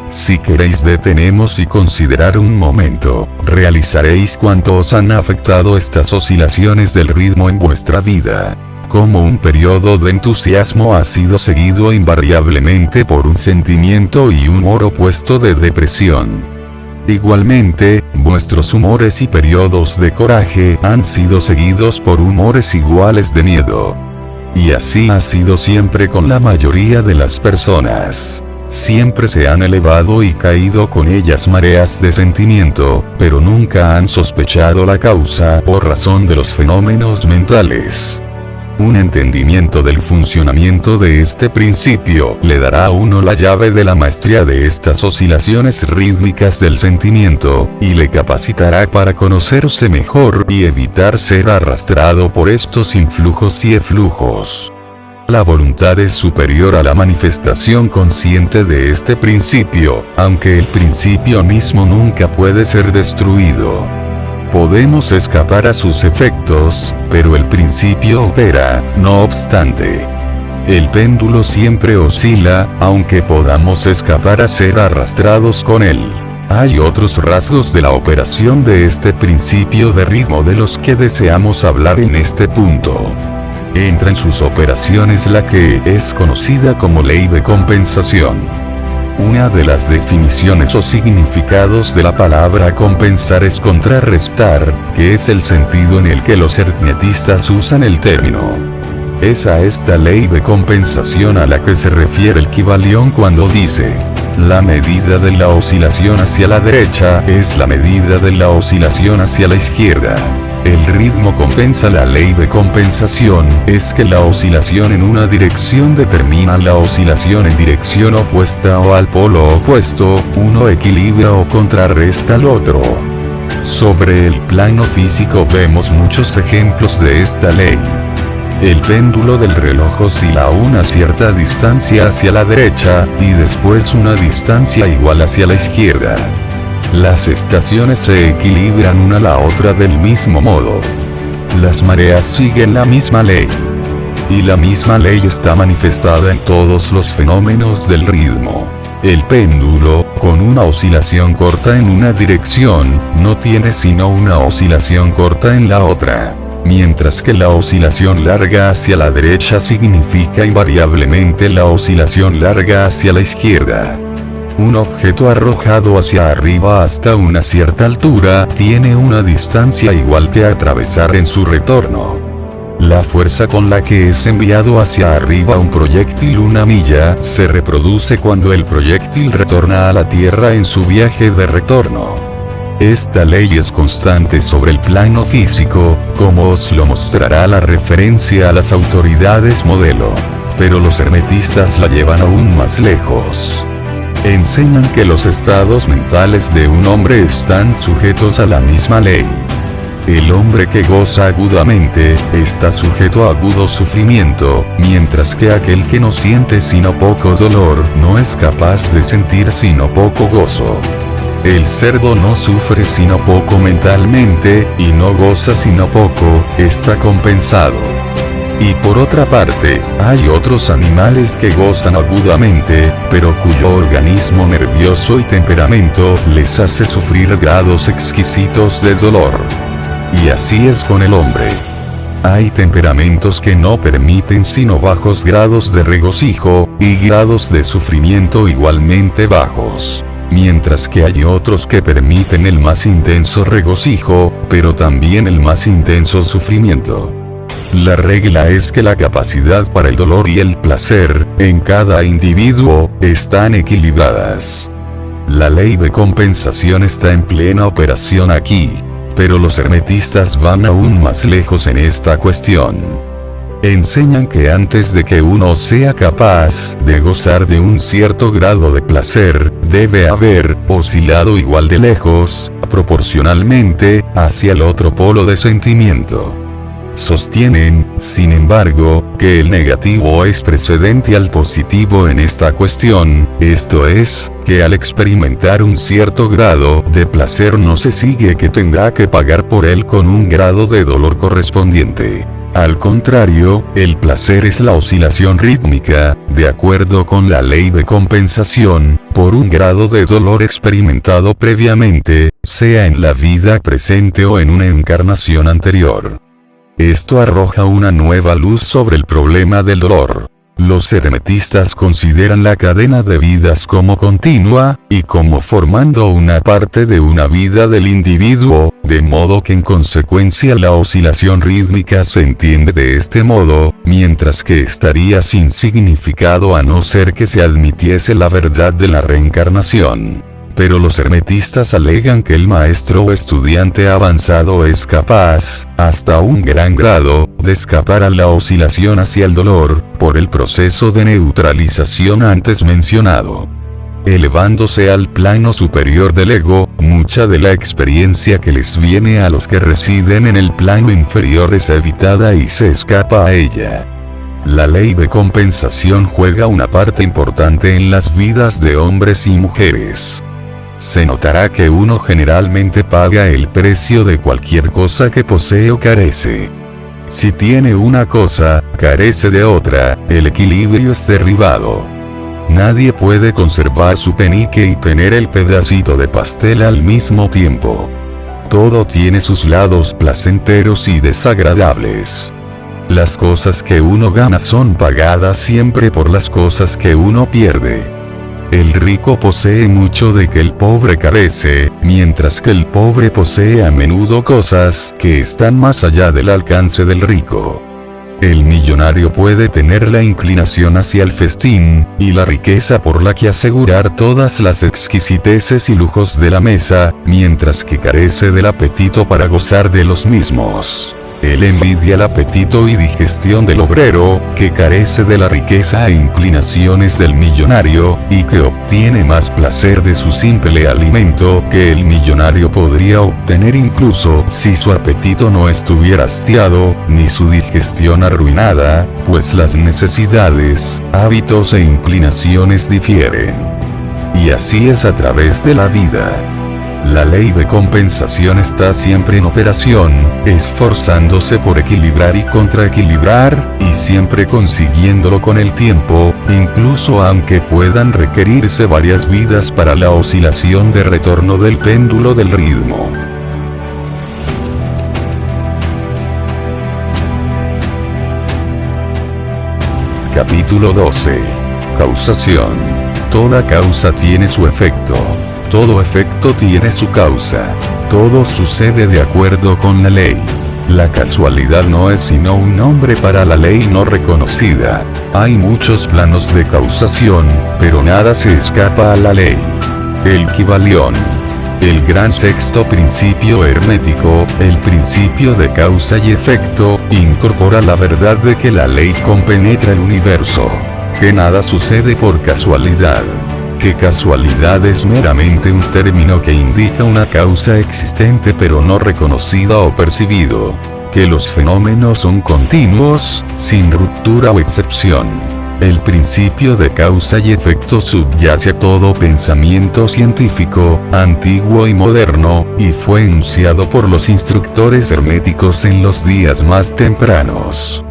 Si queréis detenernos y considerar un momento, realizaréis cuánto os han afectado estas oscilaciones del ritmo en vuestra vida. Como un periodo de entusiasmo ha sido seguido invariablemente por un sentimiento y humor opuesto de depresión. Igualmente, vuestros humores y periodos de coraje han sido seguidos por humores iguales de miedo. Y así ha sido siempre con la mayoría de las personas. Siempre se han elevado y caído con ellas mareas de sentimiento, pero nunca han sospechado la causa o razón de los fenómenos mentales. Un entendimiento del funcionamiento de este principio le dará a uno la llave de la maestría de estas oscilaciones rítmicas del sentimiento, y le capacitará para conocerse mejor y evitar ser arrastrado por estos influjos y eflujos. La voluntad es superior a la manifestación consciente de este principio, aunque el principio mismo nunca puede ser destruido. Podemos escapar a sus efectos, pero el principio opera, no obstante. El péndulo siempre oscila, aunque podamos escapar a ser arrastrados con él. Hay otros rasgos de la operación de este principio de ritmo de los que deseamos hablar en este punto. Entra en sus operaciones la que es conocida como ley de compensación. Una de las definiciones o significados de la palabra compensar es contrarrestar, que es el sentido en el que los hermetistas usan el término. Es a esta ley de compensación a la que se refiere el Kybalión cuando dice: la medida de la oscilación hacia la derecha es la medida de la oscilación hacia la izquierda. El ritmo compensa. La ley de compensación es que la oscilación en una dirección determina la oscilación en dirección opuesta o al polo opuesto, uno equilibra o contrarresta al otro. Sobre el plano físico vemos muchos ejemplos de esta ley. El péndulo del reloj oscila a una cierta distancia hacia la derecha, y después una distancia igual hacia la izquierda. Las estaciones se equilibran una a la otra del mismo modo. Las mareas siguen la misma ley. Y la misma ley está manifestada en todos los fenómenos del ritmo. El péndulo, con una oscilación corta en una dirección, no tiene sino una oscilación corta en la otra. Mientras que la oscilación larga hacia la derecha significa invariablemente la oscilación larga hacia la izquierda. Un objeto arrojado hacia arriba hasta una cierta altura tiene una distancia igual que atravesar en su retorno. La fuerza con la que es enviado hacia arriba un proyectil una milla se reproduce cuando el proyectil retorna a la Tierra en su viaje de retorno. Esta ley es constante sobre el plano físico, como os lo mostrará la referencia a las autoridades modelo. Pero los hermetistas la llevan aún más lejos. Enseñan que los estados mentales de un hombre están sujetos a la misma ley. El hombre que goza agudamente, está sujeto a agudo sufrimiento, mientras que aquel que no siente sino poco dolor, no es capaz de sentir sino poco gozo. El cerdo no sufre sino poco mentalmente, y no goza sino poco, está compensado. Y por otra parte, hay otros animales que gozan agudamente, pero cuyo organismo nervioso y temperamento les hace sufrir grados exquisitos de dolor. Y así es con el hombre. Hay temperamentos que no permiten sino bajos grados de regocijo, y grados de sufrimiento igualmente bajos. Mientras que hay otros que permiten el más intenso regocijo, pero también el más intenso sufrimiento. La regla es que la capacidad para el dolor y el placer, en cada individuo, están equilibradas. La ley de compensación está en plena operación aquí. Pero los hermetistas van aún más lejos en esta cuestión. Enseñan que antes de que uno sea capaz de gozar de un cierto grado de placer, debe haber oscilado igual de lejos, proporcionalmente, hacia el otro polo de sentimiento. Sostienen, sin embargo, que el negativo es precedente al positivo en esta cuestión, esto es, que al experimentar un cierto grado de placer no se sigue que tendrá que pagar por él con un grado de dolor correspondiente. Al contrario, el placer es la oscilación rítmica, de acuerdo con la ley de compensación, por un grado de dolor experimentado previamente, sea en la vida presente o en una encarnación anterior. Esto arroja una nueva luz sobre el problema del dolor. Los hermetistas consideran la cadena de vidas como continua, y como formando una parte de una vida del individuo, de modo que en consecuencia la oscilación rítmica se entiende de este modo, mientras que estaría sin significado a no ser que se admitiese la verdad de la reencarnación. Pero los hermetistas alegan que el maestro o estudiante avanzado es capaz, hasta un gran grado, de escapar a la oscilación hacia el dolor, por el proceso de neutralización antes mencionado. Elevándose al plano superior del ego, mucha de la experiencia que les viene a los que residen en el plano inferior es evitada y se escapa a ella. La ley de compensación juega una parte importante en las vidas de hombres y mujeres. Se notará que uno generalmente paga el precio de cualquier cosa que posee o carece. Si tiene una cosa, carece de otra, el equilibrio es derribado. Nadie puede conservar su penique y tener el pedacito de pastel al mismo tiempo. Todo tiene sus lados placenteros y desagradables. Las cosas que uno gana son pagadas siempre por las cosas que uno pierde. El rico posee mucho de que el pobre carece, mientras que el pobre posee a menudo cosas que están más allá del alcance del rico. El millonario puede tener la inclinación hacia el festín, y la riqueza por la que asegurar todas las exquisiteces y lujos de la mesa, mientras que carece del apetito para gozar de los mismos. Él envidia el apetito y digestión del obrero, que carece de la riqueza e inclinaciones del millonario, y que obtiene más placer de su simple alimento que el millonario podría obtener incluso si su apetito no estuviera hastiado, ni su digestión arruinada, pues las necesidades, hábitos e inclinaciones difieren. Y así es a través de la vida. La ley de compensación está siempre en operación, esforzándose por equilibrar y contraequilibrar, y siempre consiguiéndolo con el tiempo, incluso aunque puedan requerirse varias vidas para la oscilación de retorno del péndulo del ritmo. Capítulo 12. Causación. Toda causa tiene su efecto. Todo efecto tiene su causa. Todo sucede de acuerdo con la ley. La casualidad no es sino un nombre para la ley no reconocida. Hay muchos planos de causación, pero nada se escapa a la ley. El Kybalión. El gran sexto principio hermético, el principio de causa y efecto, incorpora la verdad de que la ley compenetra el universo. Que nada sucede por casualidad. Que casualidad es meramente un término que indica una causa existente pero no reconocida o percibido. Que los fenómenos son continuos, sin ruptura o excepción. El principio de causa y efecto subyace a todo pensamiento científico, antiguo y moderno, y fue enunciado por los instructores herméticos en los días más tempranos.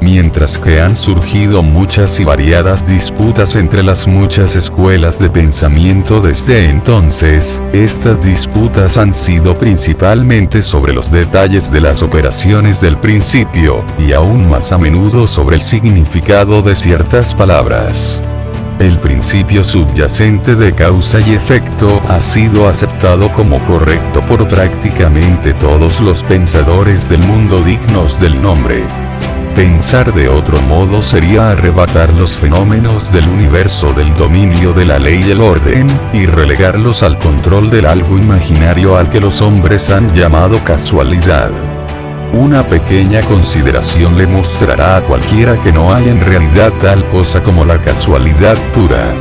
Mientras que han surgido muchas y variadas disputas entre las muchas escuelas de pensamiento desde entonces, estas disputas han sido principalmente sobre los detalles de las operaciones del principio, y aún más a menudo sobre el significado de ciertas palabras. El principio subyacente de causa y efecto ha sido aceptado como correcto por prácticamente todos los pensadores del mundo dignos del nombre. Pensar de otro modo sería arrebatar los fenómenos del universo del dominio de la ley y el orden, y relegarlos al control del algo imaginario al que los hombres han llamado casualidad. Una pequeña consideración le mostrará a cualquiera que no hay en realidad tal cosa como la casualidad pura.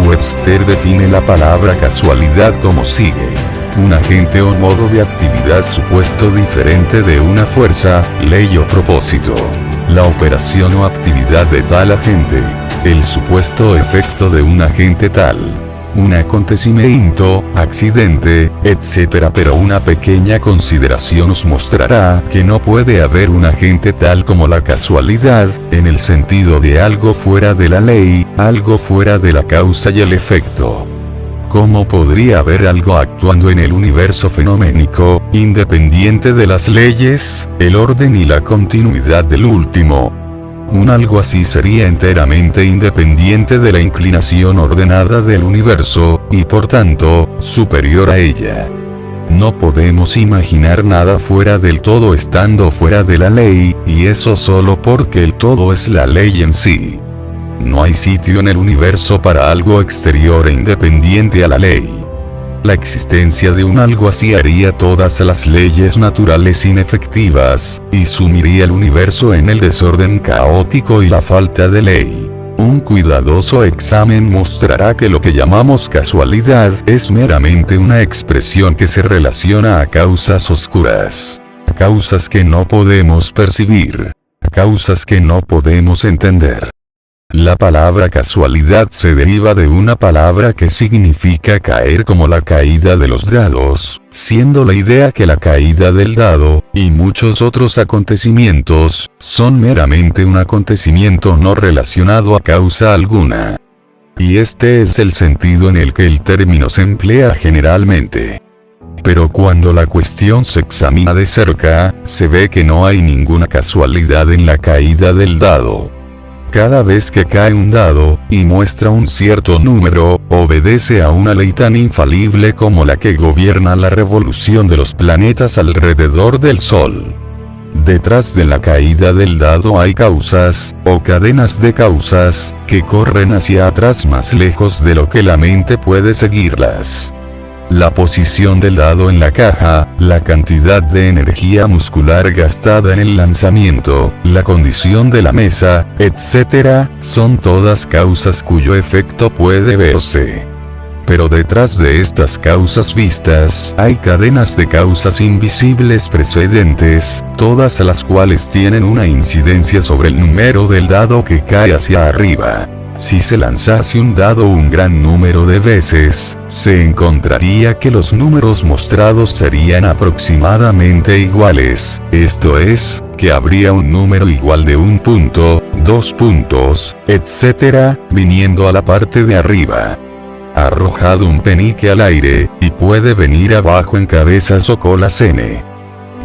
Webster define la palabra casualidad como sigue: un agente o modo de actividad supuesto diferente de una fuerza, ley o propósito. La operación o actividad de tal agente. El supuesto efecto de un agente tal. Un acontecimiento, accidente, etc. Pero una pequeña consideración os mostrará que no puede haber un agente tal como la casualidad, en el sentido de algo fuera de la ley, algo fuera de la causa y el efecto. ¿Cómo podría haber algo actuando en el universo fenoménico, independiente de las leyes, el orden y la continuidad del último? Un algo así sería enteramente independiente de la inclinación ordenada del universo, y por tanto, superior a ella. No podemos imaginar nada fuera del todo estando fuera de la ley, y eso solo porque el todo es la ley en sí. No hay sitio en el universo para algo exterior e independiente a la ley. La existencia de un algo así haría todas las leyes naturales inefectivas, y sumiría el universo en el desorden caótico y la falta de ley. Un cuidadoso examen mostrará que lo que llamamos casualidad es meramente una expresión que se relaciona a causas oscuras, a causas que no podemos percibir, a causas que no podemos entender. La palabra casualidad se deriva de una palabra que significa caer como la caída de los dados, siendo la idea que la caída del dado, y muchos otros acontecimientos, son meramente un acontecimiento no relacionado a causa alguna. Y este es el sentido en el que el término se emplea generalmente. Pero cuando la cuestión se examina de cerca, se ve que no hay ninguna casualidad en la caída del dado. Cada vez que cae un dado, y muestra un cierto número, obedece a una ley tan infalible como la que gobierna la revolución de los planetas alrededor del Sol. Detrás de la caída del dado hay causas, o cadenas de causas, que corren hacia atrás más lejos de lo que la mente puede seguirlas. La posición del dado en la caja, la cantidad de energía muscular gastada en el lanzamiento, la condición de la mesa, etc., son todas causas cuyo efecto puede verse. Pero detrás de estas causas vistas, hay cadenas de causas invisibles precedentes, todas las cuales tienen una incidencia sobre el número del dado que cae hacia arriba. Si se lanzase un dado un gran número de veces, se encontraría que los números mostrados serían aproximadamente iguales, esto es, que habría un número igual de un punto, 2 puntos, etc., viniendo a la parte de arriba. Arrojado un penique al aire, y puede venir abajo en cabezas o colas n.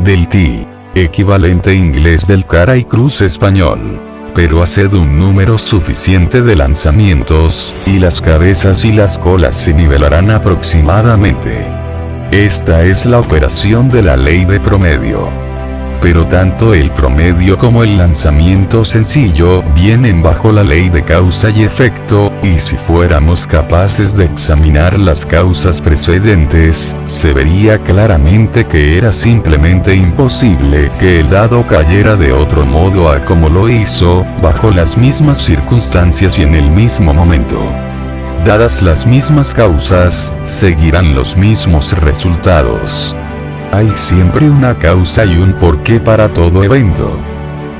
Del ti, equivalente inglés del cara y cruz español. Pero haced un número suficiente de lanzamientos, y las cabezas y las colas se nivelarán aproximadamente. Esta es la operación de la ley de promedio. Pero tanto el promedio como el lanzamiento sencillo vienen bajo la ley de causa y efecto, y si fuéramos capaces de examinar las causas precedentes, se vería claramente que era simplemente imposible que el dado cayera de otro modo a como lo hizo, bajo las mismas circunstancias y en el mismo momento. Dadas las mismas causas, seguirán los mismos resultados. Hay siempre una causa y un porqué para todo evento.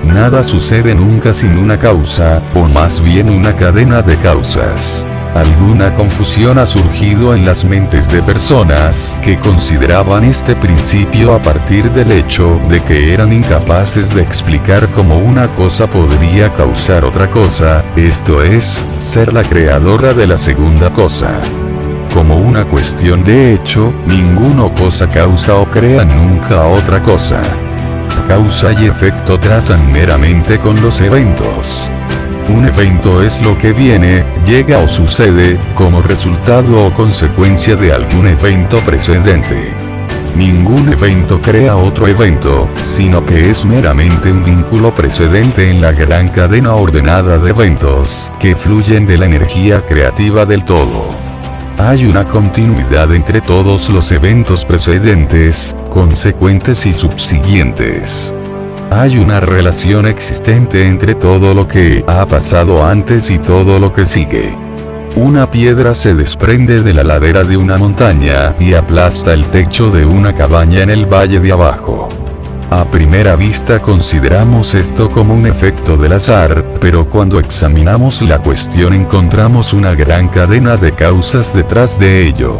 Nada sucede nunca sin una causa, o más bien una cadena de causas. Alguna confusión ha surgido en las mentes de personas que consideraban este principio a partir del hecho de que eran incapaces de explicar cómo una cosa podría causar otra cosa, esto es, ser la creadora de la segunda cosa. Como una cuestión de hecho, ninguna cosa causa o crea nunca otra cosa. Causa y efecto tratan meramente con los eventos. Un evento es lo que viene, llega o sucede, como resultado o consecuencia de algún evento precedente. Ningún evento crea otro evento, sino que es meramente un vínculo precedente en la gran cadena ordenada de eventos, que fluyen de la energía creativa del todo. Hay una continuidad entre todos los eventos precedentes, consecuentes y subsiguientes. Hay una relación existente entre todo lo que ha pasado antes y todo lo que sigue. Una piedra se desprende de la ladera de una montaña y aplasta el techo de una cabaña en el valle de abajo. A primera vista consideramos esto como un efecto del azar, pero cuando examinamos la cuestión encontramos una gran cadena de causas detrás de ello.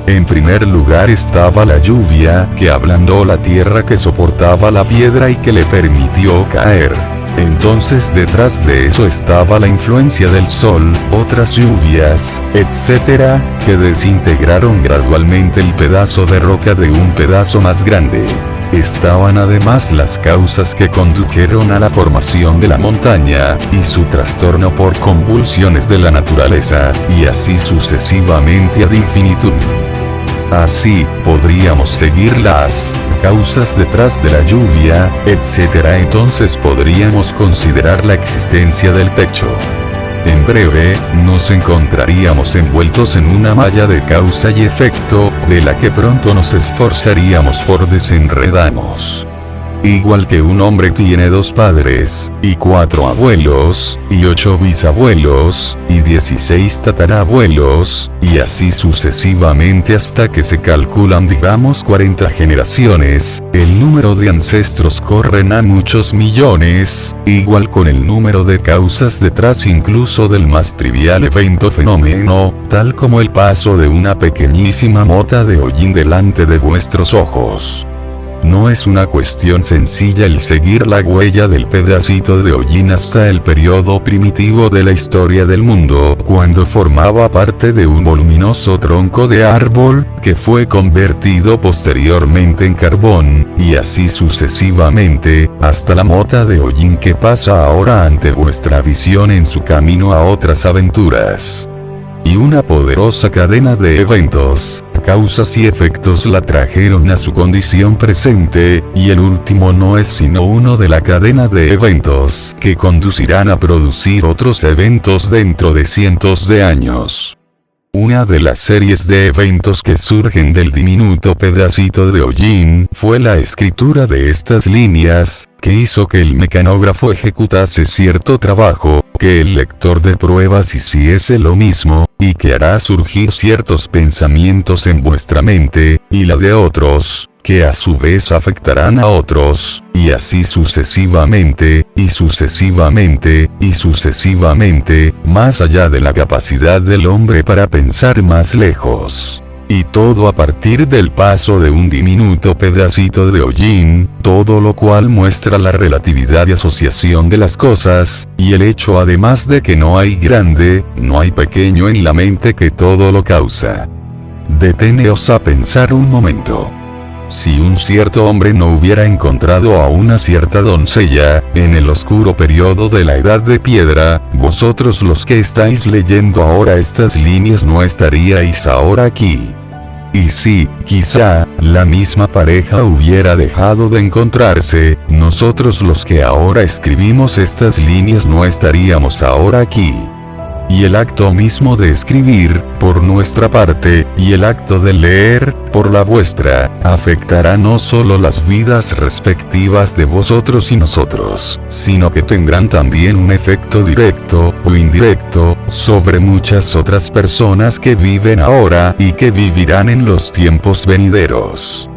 En primer lugar estaba la lluvia, que ablandó la tierra que soportaba la piedra y que le permitió caer. Entonces detrás de eso estaba la influencia del sol, otras lluvias, etc., que desintegraron gradualmente el pedazo de roca de un pedazo más grande. Estaban además las causas que condujeron a la formación de la montaña, y su trastorno por convulsiones de la naturaleza, y así sucesivamente ad infinitum. Así, podríamos seguir las causas detrás de la lluvia, etc. Entonces podríamos considerar la existencia del techo. En breve, nos encontraríamos envueltos en una malla de causa y efecto, de la que pronto nos esforzaríamos por desenredarnos. Igual que un hombre tiene 2 padres, y 4 abuelos, y 8 bisabuelos, y 16 tatarabuelos, y así sucesivamente hasta que se calculan digamos 40 generaciones, el número de ancestros corren a muchos millones, igual con el número de causas detrás incluso del más trivial evento fenómeno, tal como el paso de una pequeñísima mota de hollín delante de vuestros ojos. No es una cuestión sencilla el seguir la huella del pedacito de hollín hasta el periodo primitivo de la historia del mundo, cuando formaba parte de un voluminoso tronco de árbol, que fue convertido posteriormente en carbón, y así sucesivamente, hasta la mota de hollín que pasa ahora ante vuestra visión en su camino a otras aventuras. Y una poderosa cadena de eventos, causas y efectos la trajeron a su condición presente, y el último no es sino uno de la cadena de eventos que conducirán a producir otros eventos dentro de cientos de años. Una de las series de eventos que surgen del diminuto pedacito de hollín fue la escritura de estas líneas, que hizo que el mecanógrafo ejecutase cierto trabajo, que el lector de pruebas hiciese lo mismo, y que hará surgir ciertos pensamientos en vuestra mente, y la de otros, que a su vez afectarán a otros, y así sucesivamente, y sucesivamente, y sucesivamente, más allá de la capacidad del hombre para pensar más lejos. Y todo a partir del paso de un diminuto pedacito de hollín, todo lo cual muestra la relatividad y asociación de las cosas, y el hecho además de que no hay grande, no hay pequeño en la mente que todo lo causa. Deteneos a pensar un momento. Si un cierto hombre no hubiera encontrado a una cierta doncella, en el oscuro periodo de la Edad de Piedra, vosotros los que estáis leyendo ahora estas líneas no estaríais ahora aquí. Y si, quizá, la misma pareja hubiera dejado de encontrarse, nosotros los que ahora escribimos estas líneas no estaríamos ahora aquí. Y el acto mismo de escribir, por nuestra parte, y el acto de leer, por la vuestra, afectará no solo las vidas respectivas de vosotros y nosotros, sino que tendrán también un efecto directo, o indirecto, sobre muchas otras personas que viven ahora y que vivirán en los tiempos venideros.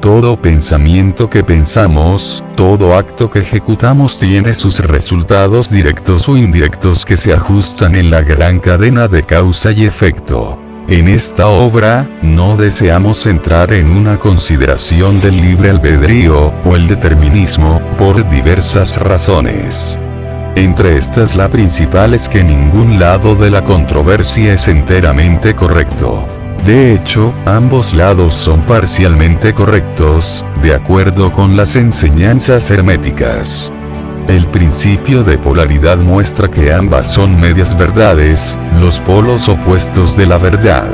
Todo pensamiento que pensamos, todo acto que ejecutamos tiene sus resultados directos o indirectos que se ajustan en la gran cadena de causa y efecto. En esta obra, no deseamos entrar en una consideración del libre albedrío, o el determinismo, por diversas razones. Entre estas la principal es que ningún lado de la controversia es enteramente correcto. De hecho, ambos lados son parcialmente correctos, de acuerdo con las enseñanzas herméticas. El principio de polaridad muestra que ambas son medias verdades, los polos opuestos de la verdad.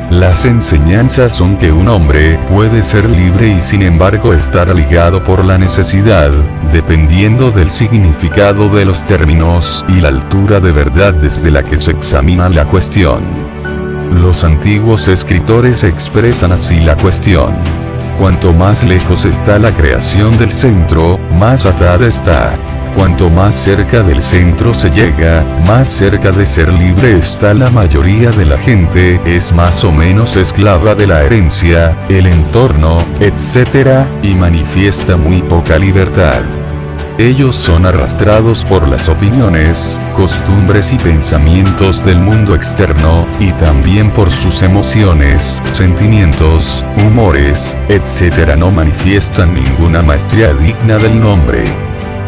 Las enseñanzas son que un hombre puede ser libre y sin embargo estar ligado por la necesidad, dependiendo del significado de los términos y la altura de verdad desde la que se examina la cuestión. Los antiguos escritores expresan así la cuestión. Cuanto más lejos está la creación del centro, más atada está. Cuanto más cerca del centro se llega, más cerca de ser libre está la mayoría de la gente, es más o menos esclava de la herencia, el entorno, etc., y manifiesta muy poca libertad. Ellos son arrastrados por las opiniones, costumbres y pensamientos del mundo externo, y también por sus emociones, sentimientos, humores, etc. No manifiestan ninguna maestría digna del nombre.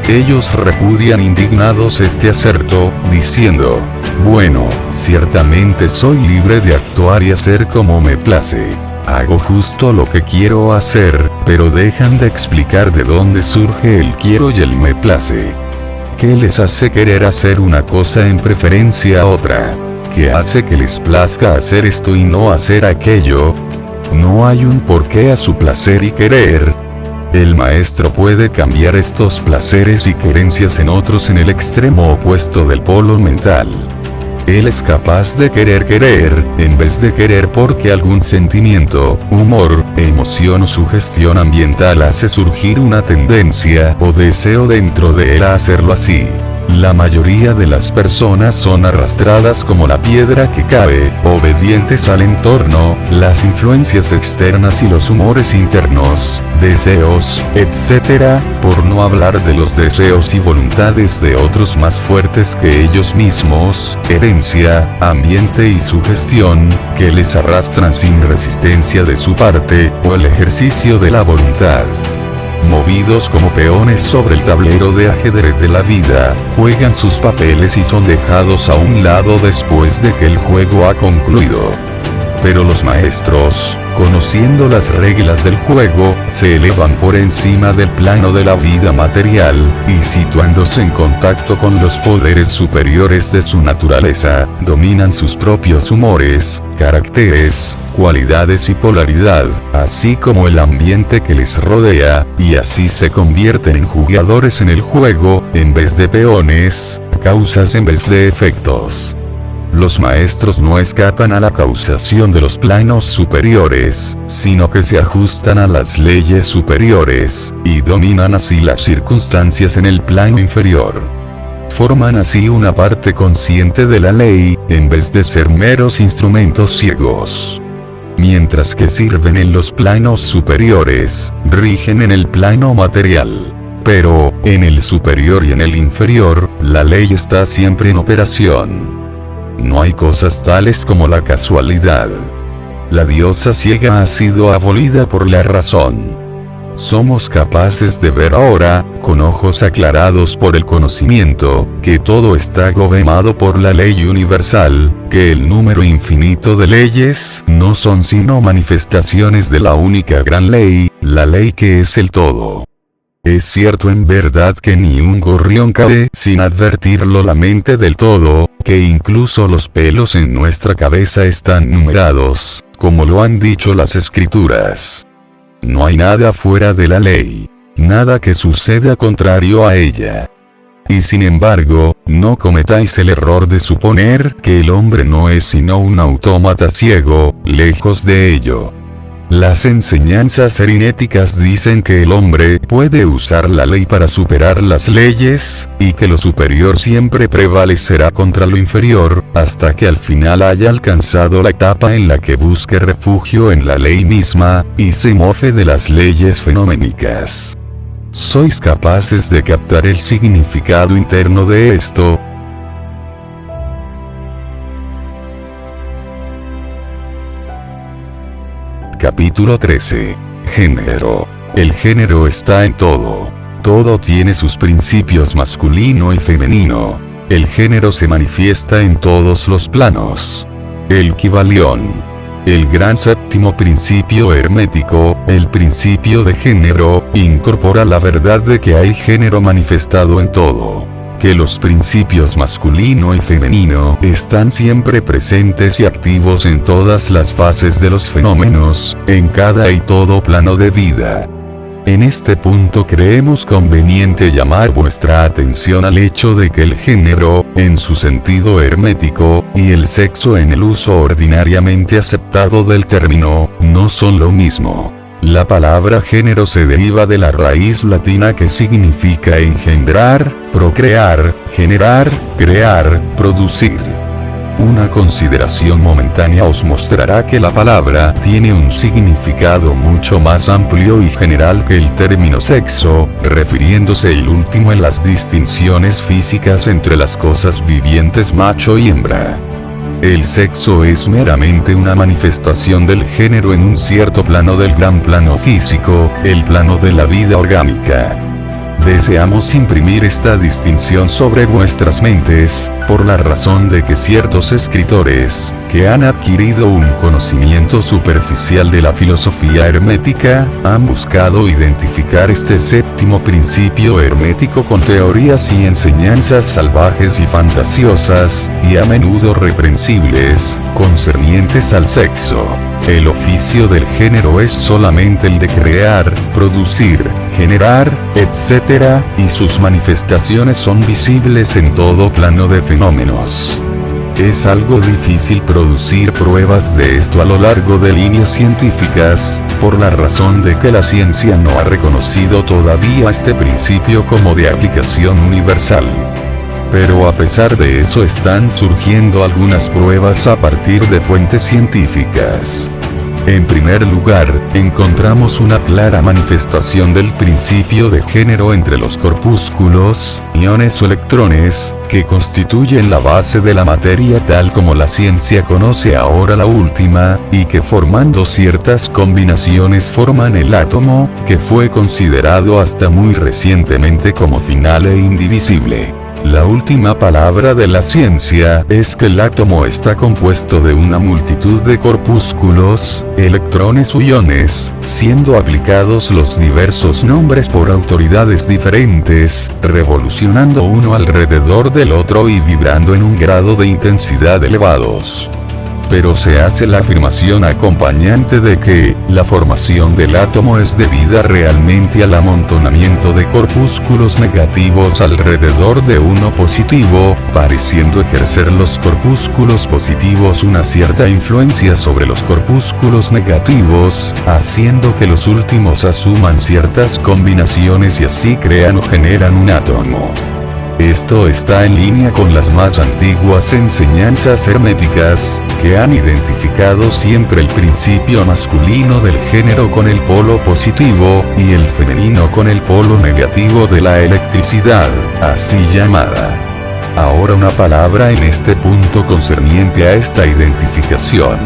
Ellos repudian indignados este aserto, diciendo: bueno, ciertamente soy libre de actuar y hacer como me place. Hago justo lo que quiero hacer, pero dejan de explicar de dónde surge el quiero y el me place. ¿Qué les hace querer hacer una cosa en preferencia a otra? ¿Qué hace que les plazca hacer esto y no hacer aquello? No hay un porqué a su placer y querer. El maestro puede cambiar estos placeres y querencias en otros en el extremo opuesto del polo mental. Él es capaz de querer en vez de querer porque algún sentimiento, humor, emoción o sugestión ambiental hace surgir una tendencia o deseo dentro de él a hacerlo así. La mayoría de las personas son arrastradas como la piedra que cae, obedientes al entorno, las influencias externas y los humores internos, deseos, etc., por no hablar de los deseos y voluntades de otros más fuertes que ellos mismos, herencia, ambiente y sugestión, que les arrastran sin resistencia de su parte, o el ejercicio de la voluntad. Movidos como peones sobre el tablero de ajedrez de la vida, juegan sus papeles y son dejados a un lado después de que el juego ha concluido. Pero los maestros, conociendo las reglas del juego, se elevan por encima del plano de la vida material, y situándose en contacto con los poderes superiores de su naturaleza, dominan sus propios humores, caracteres, cualidades y polaridad, así como el ambiente que les rodea, y así se convierten en jugadores en el juego, en vez de peones, causas en vez de efectos. Los maestros no escapan a la causación de los planos superiores, sino que se ajustan a las leyes superiores, y dominan así las circunstancias en el plano inferior. Forman así una parte consciente de la ley, en vez de ser meros instrumentos ciegos. Mientras que sirven en los planos superiores, rigen en el plano material. Pero, en el superior y en el inferior, la ley está siempre en operación. No hay cosas tales como la casualidad. La diosa ciega ha sido abolida por la razón. Somos capaces de ver ahora, con ojos aclarados por el conocimiento, que todo está gobernado por la ley universal, que el número infinito de leyes no son sino manifestaciones de la única gran ley, la ley que es el todo. Es cierto en verdad que ni un gorrión cae sin advertirlo la mente del todo, que incluso los pelos en nuestra cabeza están numerados, como lo han dicho las escrituras. No hay nada fuera de la ley, nada que suceda contrario a ella. Y sin embargo, no cometáis el error de suponer que el hombre no es sino un autómata ciego, lejos de ello. Las enseñanzas aritméticas dicen que el hombre puede usar la ley para superar las leyes, y que lo superior siempre prevalecerá contra lo inferior, hasta que al final haya alcanzado la etapa en la que busque refugio en la ley misma, y se mofe de las leyes fenoménicas. ¿Sois capaces de captar el significado interno de esto? Capítulo 13. Género. El género está en todo. Todo tiene sus principios masculino y femenino. El género se manifiesta en todos los planos. El Kybalión. El gran séptimo principio hermético, el principio de género, incorpora la verdad de que hay género manifestado en todo. Que los principios masculino y femenino están siempre presentes y activos en todas las fases de los fenómenos, en cada y todo plano de vida. En este punto creemos conveniente llamar vuestra atención al hecho de que el género, en su sentido hermético, y el sexo en el uso ordinariamente aceptado del término, no son lo mismo. La palabra género se deriva de la raíz latina que significa engendrar, procrear, generar, crear, producir. Una consideración momentánea os mostrará que la palabra tiene un significado mucho más amplio y general que el término sexo, refiriéndose el último en las distinciones físicas entre las cosas vivientes macho y hembra. El sexo es meramente una manifestación del género en un cierto plano del gran plano físico, el plano de la vida orgánica. Deseamos imprimir esta distinción sobre vuestras mentes, por la razón de que ciertos escritores, que han adquirido un conocimiento superficial de la filosofía hermética, han buscado identificar este séptimo principio hermético con teorías y enseñanzas salvajes y fantasiosas, y a menudo reprensibles, concernientes al sexo. El oficio del género es solamente el de crear, producir, generar, etc., y sus manifestaciones son visibles en todo plano de fenómenos. Es algo difícil producir pruebas de esto a lo largo de líneas científicas, por la razón de que la ciencia no ha reconocido todavía este principio como de aplicación universal. Pero a pesar de eso están surgiendo algunas pruebas a partir de fuentes científicas. En primer lugar, encontramos una clara manifestación del principio de género entre los corpúsculos, iones o electrones, que constituyen la base de la materia tal como la ciencia conoce ahora la última, y que formando ciertas combinaciones forman el átomo, que fue considerado hasta muy recientemente como final e indivisible. La última palabra de la ciencia es que el átomo está compuesto de una multitud de corpúsculos, electrones o iones, siendo aplicados los diversos nombres por autoridades diferentes, revolucionando uno alrededor del otro y vibrando en un grado de intensidad elevados. Pero se hace la afirmación acompañante de que, la formación del átomo es debida realmente al amontonamiento de corpúsculos negativos alrededor de uno positivo, pareciendo ejercer los corpúsculos positivos una cierta influencia sobre los corpúsculos negativos, haciendo que los últimos asuman ciertas combinaciones y así crean o generan un átomo. Esto está en línea con las más antiguas enseñanzas herméticas, que han identificado siempre el principio masculino del género con el polo positivo, y el femenino con el polo negativo de la electricidad, así llamada. Ahora una palabra en este punto concerniente a esta identificación.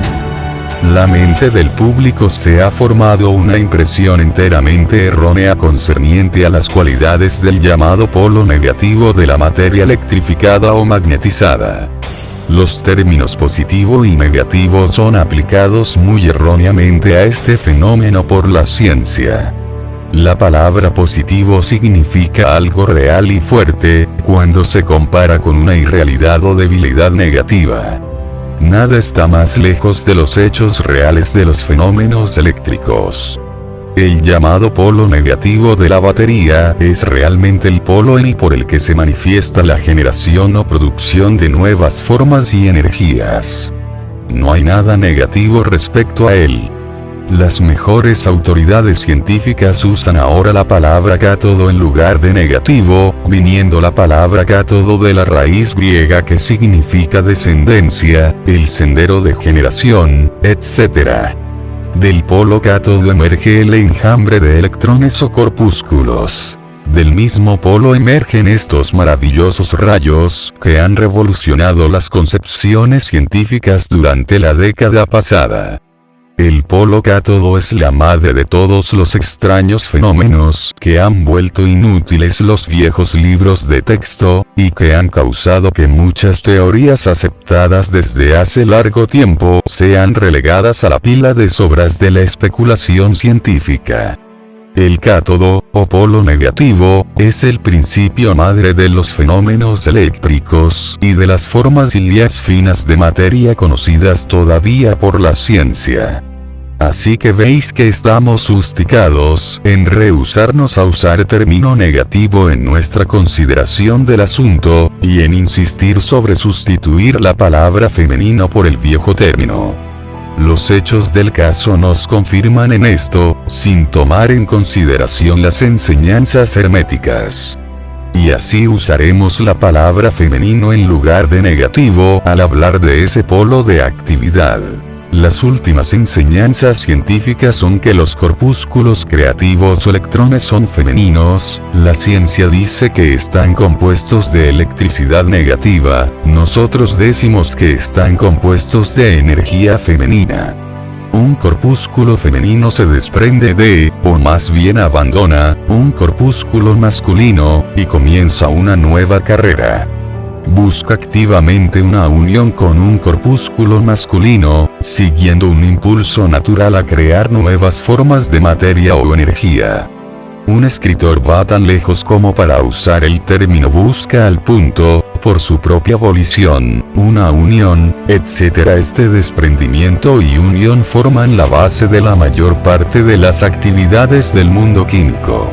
La mente del público se ha formado una impresión enteramente errónea concerniente a las cualidades del llamado polo negativo de la materia electrificada o magnetizada. Los términos positivo y negativo son aplicados muy erróneamente a este fenómeno por la ciencia. La palabra positivo significa algo real y fuerte, cuando se compara con una irrealidad o debilidad negativa. Nada está más lejos de los hechos reales de los fenómenos eléctricos. El llamado polo negativo de la batería es realmente el polo por el que se manifiesta la generación o producción de nuevas formas y energías. No hay nada negativo respecto a él. Las mejores autoridades científicas usan ahora la palabra cátodo en lugar de negativo, viniendo la palabra cátodo de la raíz griega que significa descendencia, el sendero de generación, etc. Del polo cátodo emerge el enjambre de electrones o corpúsculos. Del mismo polo emergen estos maravillosos rayos que han revolucionado las concepciones científicas durante la década pasada. El polo cátodo es la madre de todos los extraños fenómenos que han vuelto inútiles los viejos libros de texto, y que han causado que muchas teorías aceptadas desde hace largo tiempo sean relegadas a la pila de sobras de la especulación científica. El cátodo, o polo negativo, es el principio madre de los fenómenos eléctricos y de las formas ilias finas de materia conocidas todavía por la ciencia. Así que veis que estamos susticados en rehusarnos a usar término negativo en nuestra consideración del asunto, y en insistir sobre sustituir la palabra femenino por el viejo término. Los hechos del caso nos confirman en esto, sin tomar en consideración las enseñanzas herméticas. Y así usaremos la palabra femenino en lugar de negativo al hablar de ese polo de actividad. Las últimas enseñanzas científicas son que los corpúsculos creativos o electrones son femeninos, la ciencia dice que están compuestos de electricidad negativa, nosotros decimos que están compuestos de energía femenina. Un corpúsculo femenino se desprende de, o más bien abandona, un corpúsculo masculino, y comienza una nueva carrera. Busca activamente una unión con un corpúsculo masculino, siguiendo un impulso natural a crear nuevas formas de materia o energía. Un escritor va tan lejos como para usar el término busca al punto, por su propia volición, una unión, etc. Este desprendimiento y unión forman la base de la mayor parte de las actividades del mundo químico.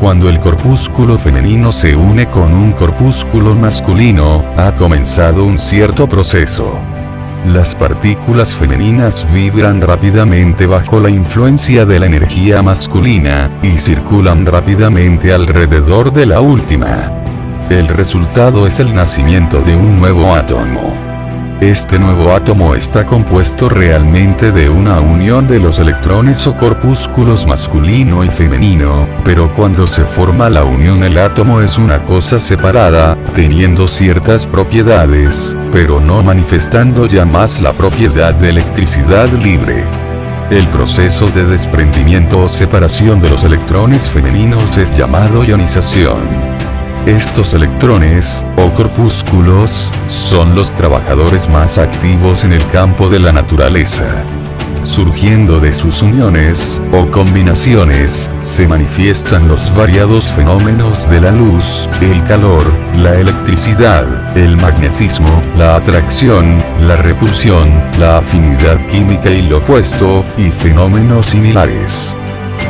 Cuando el corpúsculo femenino se une con un corpúsculo masculino, ha comenzado un cierto proceso. Las partículas femeninas vibran rápidamente bajo la influencia de la energía masculina, y circulan rápidamente alrededor de la última. El resultado es el nacimiento de un nuevo átomo. Este nuevo átomo está compuesto realmente de una unión de los electrones o corpúsculos masculino y femenino, pero cuando se forma la unión el átomo es una cosa separada, teniendo ciertas propiedades, pero no manifestando ya más la propiedad de electricidad libre. El proceso de desprendimiento o separación de los electrones femeninos es llamado ionización. Estos electrones, o corpúsculos, son los trabajadores más activos en el campo de la naturaleza. Surgiendo de sus uniones, o combinaciones, se manifiestan los variados fenómenos de la luz, el calor, la electricidad, el magnetismo, la atracción, la repulsión, la afinidad química y lo opuesto, y fenómenos similares.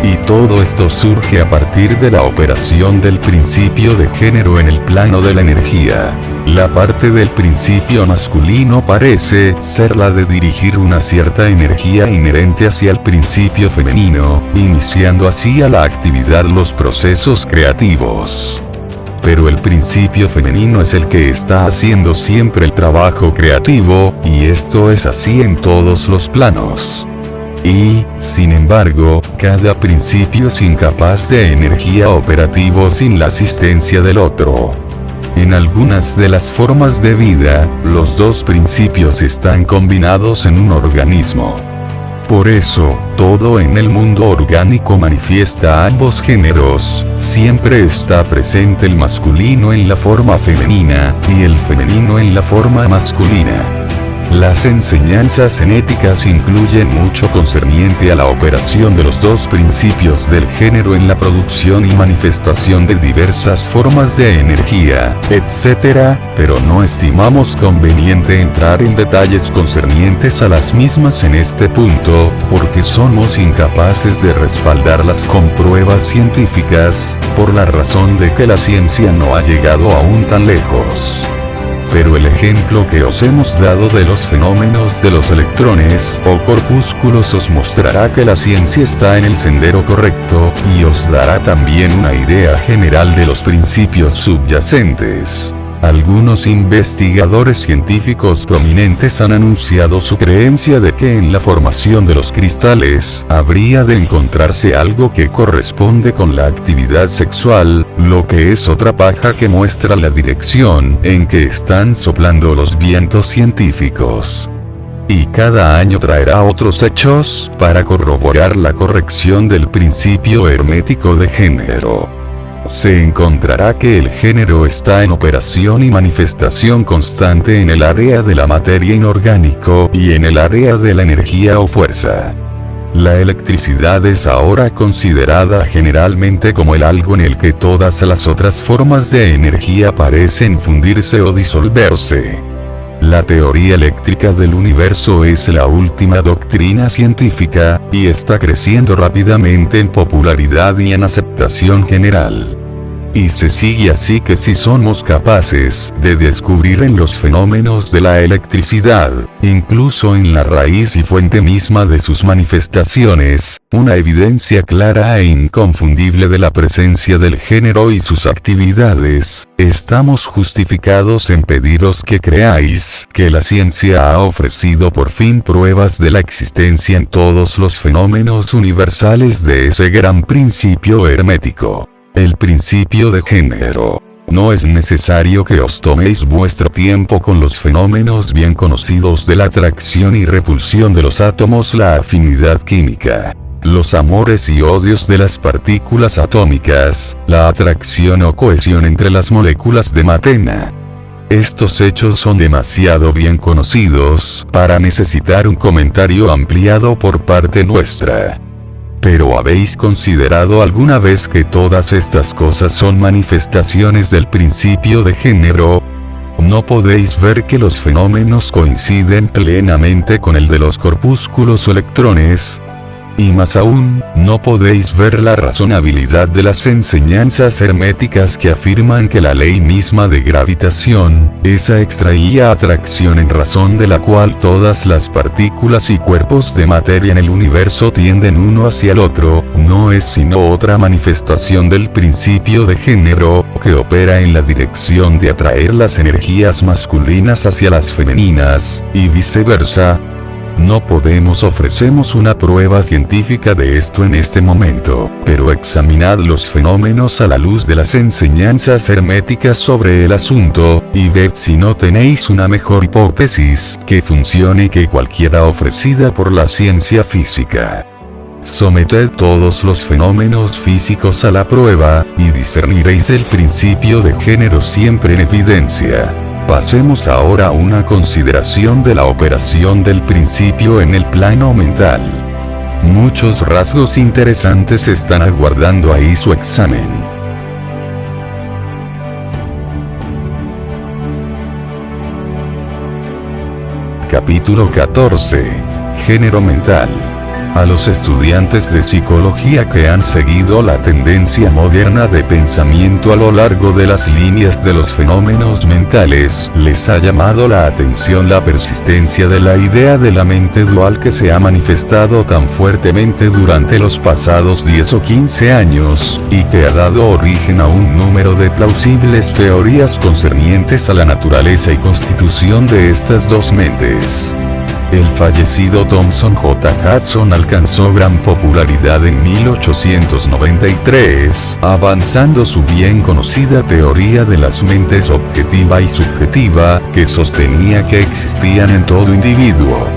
Y todo esto surge a partir de la operación del principio de género en el plano de la energía. La parte del principio masculino parece ser la de dirigir una cierta energía inherente hacia el principio femenino, iniciando así a la actividad los procesos creativos. Pero el principio femenino es el que está haciendo siempre el trabajo creativo, y esto es así en todos los planos. Y, sin embargo, cada principio es incapaz de energía operativo sin la asistencia del otro. En algunas de las formas de vida, los dos principios están combinados en un organismo. Por eso, todo en el mundo orgánico manifiesta ambos géneros, siempre está presente el masculino en la forma femenina, y el femenino en la forma masculina. Las enseñanzas genéticas incluyen mucho concerniente a la operación de los dos principios del género en la producción y manifestación de diversas formas de energía, etc., pero no estimamos conveniente entrar en detalles concernientes a las mismas en este punto, porque somos incapaces de respaldarlas con pruebas científicas, por la razón de que la ciencia no ha llegado aún tan lejos. Pero el ejemplo que os hemos dado de los fenómenos de los electrones o corpúsculos os mostrará que la ciencia está en el sendero correcto, y os dará también una idea general de los principios subyacentes. Algunos investigadores científicos prominentes han anunciado su creencia de que en la formación de los cristales habría de encontrarse algo que corresponde con la actividad sexual, lo que es otra paja que muestra la dirección en que están soplando los vientos científicos. Y cada año traerá otros hechos para corroborar la corrección del principio hermético de género. Se encontrará que el género está en operación y manifestación constante en el área de la materia inorgánico y en el área de la energía o fuerza. La electricidad es ahora considerada generalmente como el algo en el que todas las otras formas de energía parecen fundirse o disolverse. La teoría eléctrica del universo es la última doctrina científica, y está creciendo rápidamente en popularidad y en aceptación general. Y se sigue así que si somos capaces de descubrir en los fenómenos de la electricidad, incluso en la raíz y fuente misma de sus manifestaciones, una evidencia clara e inconfundible de la presencia del género y sus actividades, estamos justificados en pediros que creáis que la ciencia ha ofrecido por fin pruebas de la existencia en todos los fenómenos universales de ese gran principio hermético. El principio de género. No es necesario que os toméis vuestro tiempo con los fenómenos bien conocidos de la atracción y repulsión de los átomos, la afinidad química, los amores y odios de las partículas atómicas, la atracción o cohesión entre las moléculas de materia. Estos hechos son demasiado bien conocidos para necesitar un comentario ampliado por parte nuestra. Pero ¿habéis considerado alguna vez que todas estas cosas son manifestaciones del principio de género? ¿No podéis ver que los fenómenos coinciden plenamente con el de los corpúsculos o electrones? Y más aún, ¿no podéis ver la razonabilidad de las enseñanzas herméticas que afirman que la ley misma de gravitación, esa extraída atracción en razón de la cual todas las partículas y cuerpos de materia en el universo tienden uno hacia el otro, no es sino otra manifestación del principio de género, que opera en la dirección de atraer las energías masculinas hacia las femeninas, y viceversa? No ofrecemos una prueba científica de esto en este momento, pero examinad los fenómenos a la luz de las enseñanzas herméticas sobre el asunto, y ved si no tenéis una mejor hipótesis que funcione que cualquiera ofrecida por la ciencia física. Someted todos los fenómenos físicos a la prueba, y discerniréis el principio de género siempre en evidencia. Pasemos ahora a una consideración de la operación del principio en el plano mental. Muchos rasgos interesantes están aguardando ahí su examen. Capítulo 14. Género mental. A los estudiantes de psicología que han seguido la tendencia moderna de pensamiento a lo largo de las líneas de los fenómenos mentales, les ha llamado la atención la persistencia de la idea de la mente dual que se ha manifestado tan fuertemente durante los pasados 10 o 15 años, y que ha dado origen a un número de plausibles teorías concernientes a la naturaleza y constitución de estas dos mentes. El fallecido Thomson J. Hudson alcanzó gran popularidad en 1893, avanzando su bien conocida teoría de las mentes objetiva y subjetiva, que sostenía que existían en todo individuo.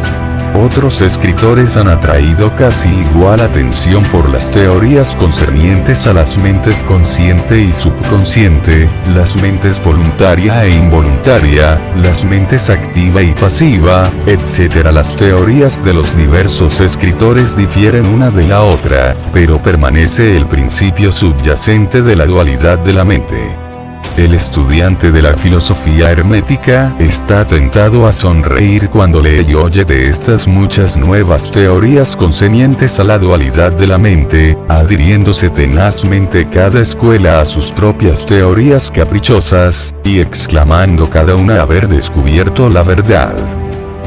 Otros escritores han atraído casi igual atención por las teorías concernientes a las mentes consciente y subconsciente, las mentes voluntaria e involuntaria, las mentes activa y pasiva, etc. Las teorías de los diversos escritores difieren una de la otra, pero permanece el principio subyacente de la dualidad de la mente. El estudiante de la filosofía hermética está tentado a sonreír cuando lee y oye de estas muchas nuevas teorías concernientes a la dualidad de la mente, adhiriéndose tenazmente cada escuela a sus propias teorías caprichosas, y exclamando cada una haber descubierto la verdad.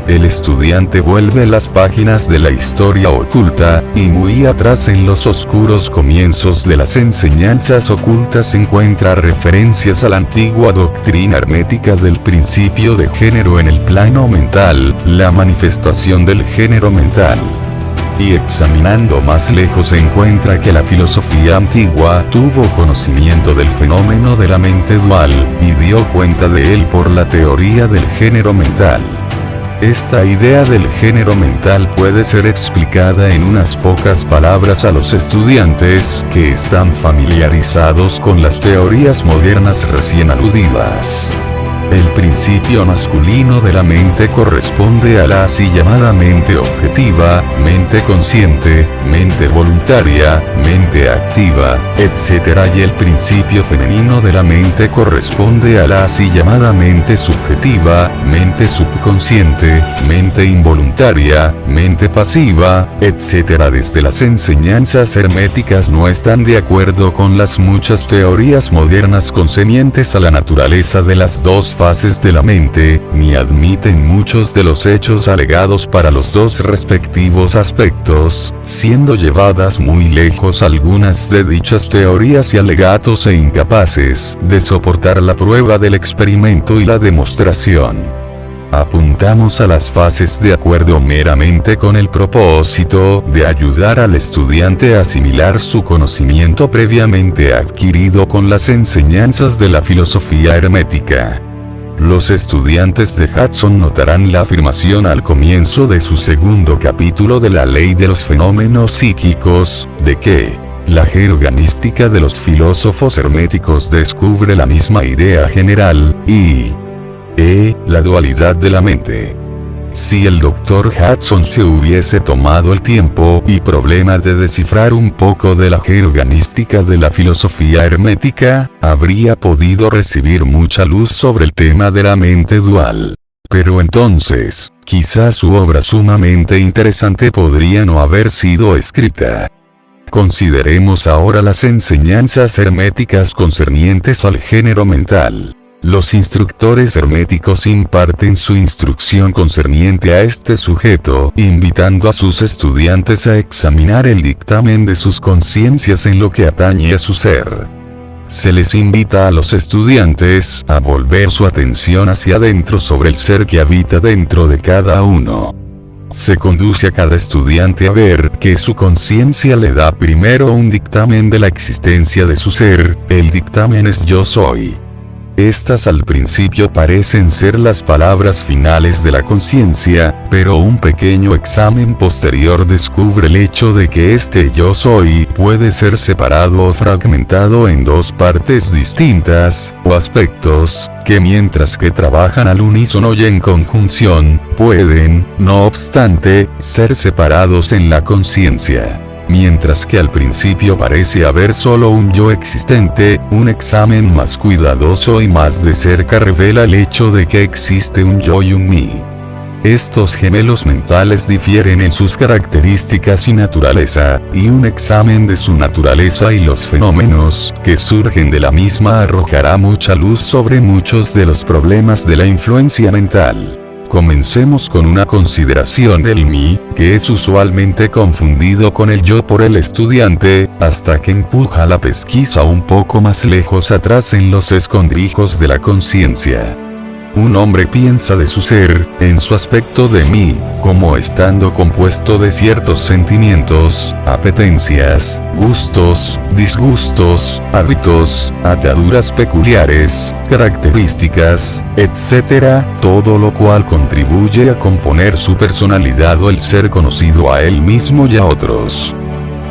El estudiante vuelve las páginas de la historia oculta, y muy atrás en los oscuros comienzos de las enseñanzas ocultas encuentra referencias a la antigua doctrina hermética del principio de género en el plano mental, la manifestación del género mental. Y examinando más lejos encuentra que la filosofía antigua tuvo conocimiento del fenómeno de la mente dual, y dio cuenta de él por la teoría del género mental. Esta idea del género mental puede ser explicada en unas pocas palabras a los estudiantes que están familiarizados con las teorías modernas recién aludidas. El principio masculino de la mente corresponde a la así llamada mente objetiva, mente consciente, mente voluntaria, mente activa, etc. Y el principio femenino de la mente corresponde a la así llamada mente subjetiva, mente subconsciente, mente involuntaria, mente pasiva, etc. Desde las enseñanzas herméticas no están de acuerdo con las muchas teorías modernas concernientes a la naturaleza de las dos fases de la mente, ni admiten muchos de los hechos alegados para los dos respectivos aspectos, siendo llevadas muy lejos algunas de dichas teorías y alegatos e incapaces de soportar la prueba del experimento y la demostración. Apuntamos a las fases de acuerdo meramente con el propósito de ayudar al estudiante a asimilar su conocimiento previamente adquirido con las enseñanzas de la filosofía hermética. Los estudiantes de Hudson notarán la afirmación al comienzo de su segundo capítulo de la ley de los fenómenos psíquicos, de que la jerganística de los filósofos herméticos descubre la misma idea general, y la dualidad de la mente. Si el Dr. Hudson se hubiese tomado el tiempo y problema de descifrar un poco de la jerganística de la filosofía hermética, habría podido recibir mucha luz sobre el tema de la mente dual. Pero entonces, quizás su obra sumamente interesante podría no haber sido escrita. Consideremos ahora las enseñanzas herméticas concernientes al género mental. Los instructores herméticos imparten su instrucción concerniente a este sujeto, invitando a sus estudiantes a examinar el dictamen de sus conciencias en lo que atañe a su ser. Se les invita a los estudiantes a volver su atención hacia adentro sobre el ser que habita dentro de cada uno. Se conduce a cada estudiante a ver que su conciencia le da primero un dictamen de la existencia de su ser, el dictamen es yo soy. Estas al principio parecen ser las palabras finales de la conciencia, pero un pequeño examen posterior descubre el hecho de que este yo soy puede ser separado o fragmentado en dos partes distintas, o aspectos, que mientras que trabajan al unísono y en conjunción, pueden, no obstante, ser separados en la conciencia. Mientras que al principio parece haber solo un yo existente, un examen más cuidadoso y más de cerca revela el hecho de que existe un yo y un mí. Estos gemelos mentales difieren en sus características y naturaleza, y un examen de su naturaleza y los fenómenos que surgen de la misma arrojará mucha luz sobre muchos de los problemas de la influencia mental. Comencemos con una consideración del mí, que es usualmente confundido con el yo por el estudiante, hasta que empuja la pesquisa un poco más lejos atrás en los escondrijos de la conciencia. Un hombre piensa de su ser, en su aspecto de mí, como estando compuesto de ciertos sentimientos, apetencias, gustos, disgustos, hábitos, ataduras peculiares, características, etc., todo lo cual contribuye a componer su personalidad o el ser conocido a él mismo y a otros.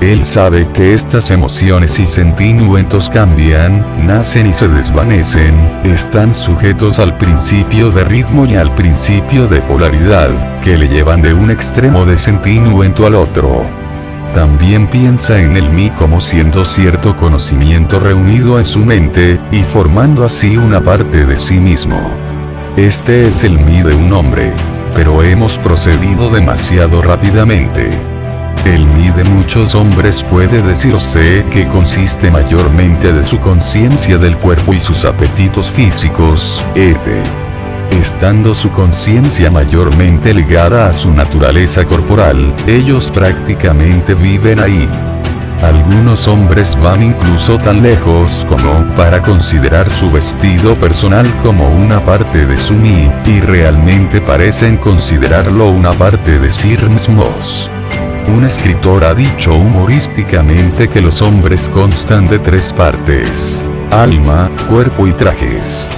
Él sabe que estas emociones y sentimientos cambian, nacen y se desvanecen, están sujetos al principio de ritmo y al principio de polaridad, que le llevan de un extremo de sentimiento al otro. También piensa en el mí como siendo cierto conocimiento reunido en su mente, y formando así una parte de sí mismo. Este es el mí de un hombre. Pero hemos procedido demasiado rápidamente. El mí de muchos hombres puede decirse que consiste mayormente de su conciencia del cuerpo y sus apetitos físicos, Estando su conciencia mayormente ligada a su naturaleza corporal, ellos prácticamente viven ahí. Algunos hombres van incluso tan lejos como para considerar su vestido personal como una parte de su mí, y realmente parecen considerarlo una parte de sí mismos. Un escritor ha dicho humorísticamente que los hombres constan de 3 partes: alma, cuerpo y trajes.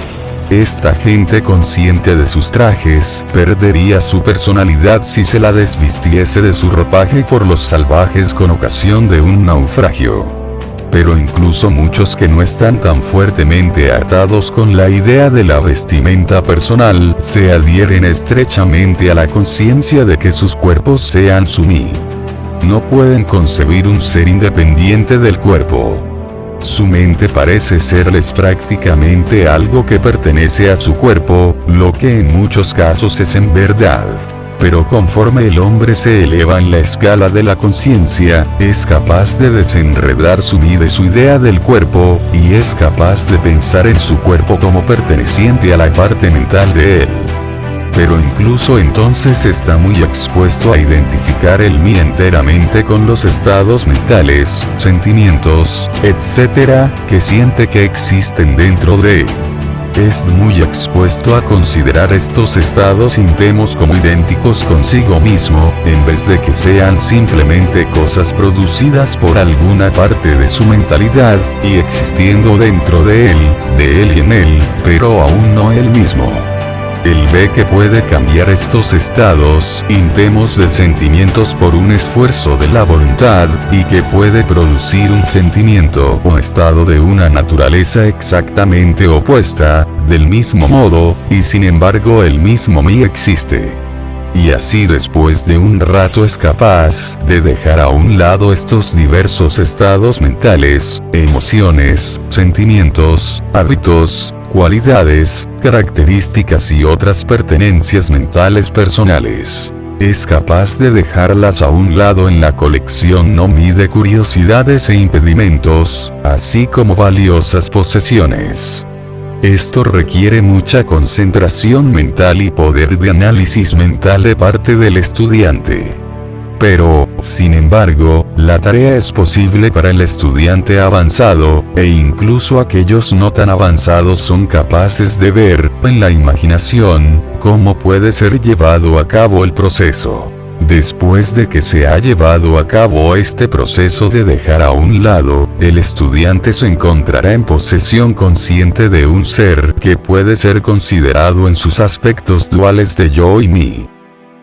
Esta gente consciente de sus trajes perdería su personalidad si se la desvistiese de su ropaje por los salvajes con ocasión de un naufragio. Pero incluso muchos que no están tan fuertemente atados con la idea de la vestimenta personal se adhieren estrechamente a la conciencia de que sus cuerpos sean su mí. No pueden concebir un ser independiente del cuerpo. Su mente parece serles prácticamente algo que pertenece a su cuerpo, lo que en muchos casos es en verdad. Pero conforme el hombre se eleva en la escala de la conciencia, es capaz de desenredar su mí de su idea del cuerpo, y es capaz de pensar en su cuerpo como perteneciente a la parte mental de él. Pero incluso entonces está muy expuesto a identificar el mí enteramente con los estados mentales, sentimientos, etc., que siente que existen dentro de él. Es muy expuesto a considerar estos estados íntimos como idénticos consigo mismo, en vez de que sean simplemente cosas producidas por alguna parte de su mentalidad, y existiendo dentro de él y en él, pero aún no él mismo. Él ve que puede cambiar estos estados íntimos de sentimientos por un esfuerzo de la voluntad, y que puede producir un sentimiento o estado de una naturaleza exactamente opuesta, del mismo modo, y sin embargo el mismo mí existe. Y así después de un rato es capaz de dejar a un lado estos diversos estados mentales, emociones, sentimientos, hábitos, cualidades, características y otras pertenencias mentales personales. Es capaz de dejarlas a un lado en la colección no mí de curiosidades e impedimentos, así como valiosas posesiones. Esto requiere mucha concentración mental y poder de análisis mental de parte del estudiante. Pero, sin embargo, la tarea es posible para el estudiante avanzado, e incluso aquellos no tan avanzados son capaces de ver, en la imaginación, cómo puede ser llevado a cabo el proceso. Después de que se ha llevado a cabo este proceso de dejar a un lado, el estudiante se encontrará en posesión consciente de un ser que puede ser considerado en sus aspectos duales de yo y mí.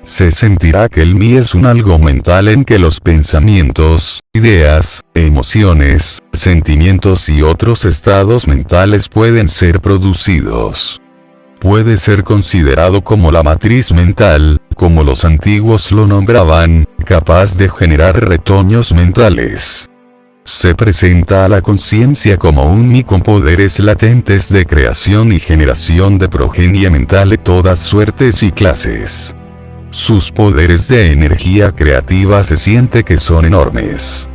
Se sentirá que el mí es un algo mental en que los pensamientos, ideas, emociones, sentimientos y otros estados mentales pueden ser producidos. Puede ser considerado como la matriz mental, como los antiguos lo nombraban, capaz de generar retoños mentales. Se presenta a la conciencia como un mí con poderes latentes de creación y generación de progenie mental de todas suertes y clases. Sus poderes de energía creativa se siente que son enormes.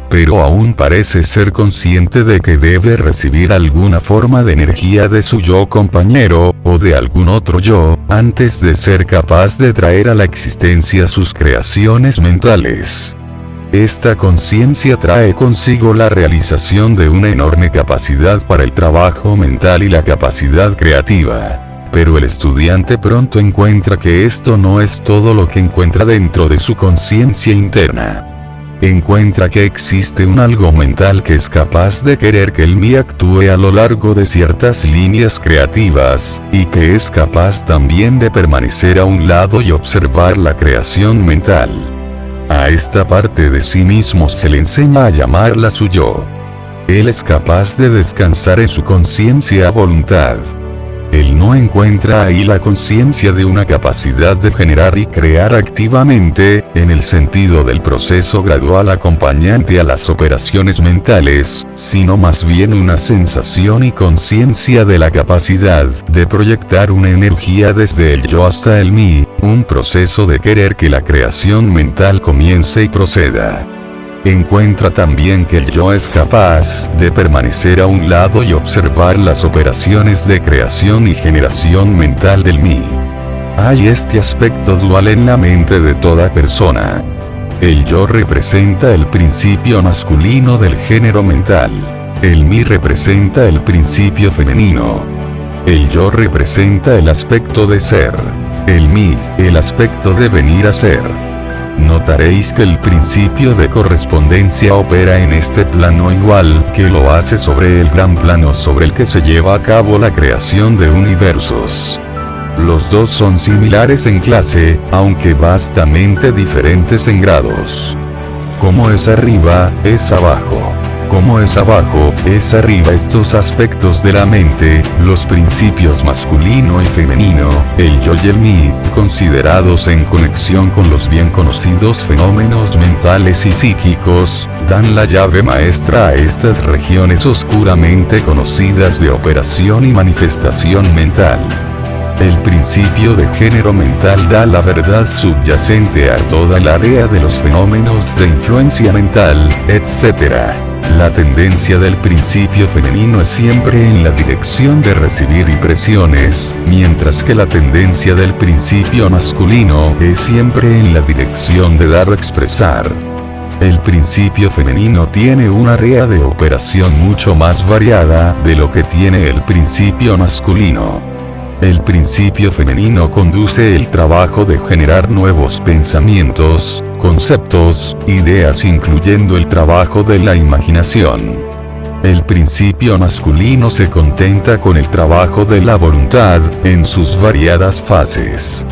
Pero aún parece ser consciente de que debe recibir alguna forma de energía de su yo compañero, o de algún otro yo, antes de ser capaz de traer a la existencia sus creaciones mentales. Esta conciencia trae consigo la realización de una enorme capacidad para el trabajo mental y la capacidad creativa. Pero el estudiante pronto encuentra que esto no es todo lo que encuentra dentro de su conciencia interna. Encuentra que existe un algo mental que es capaz de querer que el mí actúe a lo largo de ciertas líneas creativas, y que es capaz también de permanecer a un lado y observar la creación mental. A esta parte de sí mismo se le enseña a llamarla su yo. Él es capaz de descansar en su conciencia a voluntad. Él no encuentra ahí la conciencia de una capacidad de generar y crear activamente, en el sentido del proceso gradual acompañante a las operaciones mentales, sino más bien una sensación y conciencia de la capacidad de proyectar una energía desde el yo hasta el mí, un proceso de querer que la creación mental comience y proceda. Encuentra también que el yo es capaz de permanecer a un lado y observar las operaciones de creación y generación mental del mí. Hay este aspecto dual en la mente de toda persona. El yo representa el principio masculino del género mental. El mí representa el principio femenino. El yo representa el aspecto de ser. El mí, el aspecto de venir a ser. Notaréis que el principio de correspondencia opera en este plano igual que lo hace sobre el gran plano sobre el que se lleva a cabo la creación de universos. Los dos son similares en clase, aunque vastamente diferentes en grados. Como es arriba, es abajo. Como es abajo, es arriba. Estos aspectos de la mente, los principios masculino y femenino, el yo y el mí, considerados en conexión con los bien conocidos fenómenos mentales y psíquicos, dan la llave maestra a estas regiones oscuramente conocidas de operación y manifestación mental. El principio de género mental da la verdad subyacente a toda el área de los fenómenos de influencia mental, etc. La tendencia del principio femenino es siempre en la dirección de recibir impresiones, mientras que la tendencia del principio masculino es siempre en la dirección de dar o expresar. El principio femenino tiene un área de operación mucho más variada de lo que tiene el principio masculino. El principio femenino conduce el trabajo de generar nuevos pensamientos, conceptos, ideas incluyendo el trabajo de la imaginación. El principio masculino se contenta con el trabajo de la voluntad, en sus variadas fases.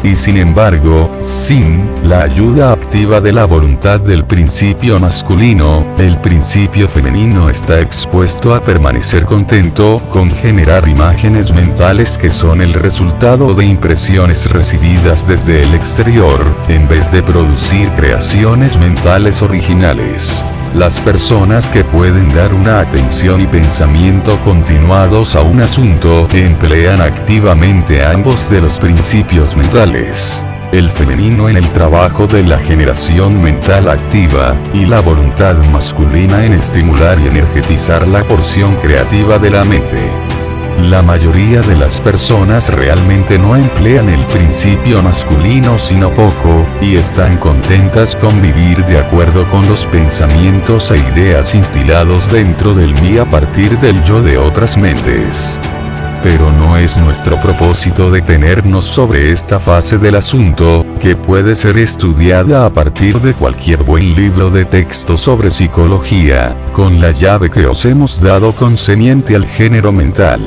Y sin embargo, sin la ayuda activa de la voluntad del principio masculino, el principio femenino está expuesto a permanecer contento con generar imágenes mentales que son el resultado de impresiones recibidas desde el exterior, en vez de producir creaciones mentales originales. Las personas que pueden dar una atención y pensamiento continuados a un asunto emplean activamente ambos de los principios mentales. El femenino en el trabajo de la generación mental activa, y la voluntad masculina en estimular y energetizar la porción creativa de la mente. La mayoría de las personas realmente no emplean el principio masculino sino poco, y están contentas con vivir de acuerdo con los pensamientos e ideas instilados dentro del mí a partir del yo de otras mentes. Pero no es nuestro propósito detenernos sobre esta fase del asunto, que puede ser estudiada a partir de cualquier buen libro de texto sobre psicología, con la llave que os hemos dado concerniente al género mental.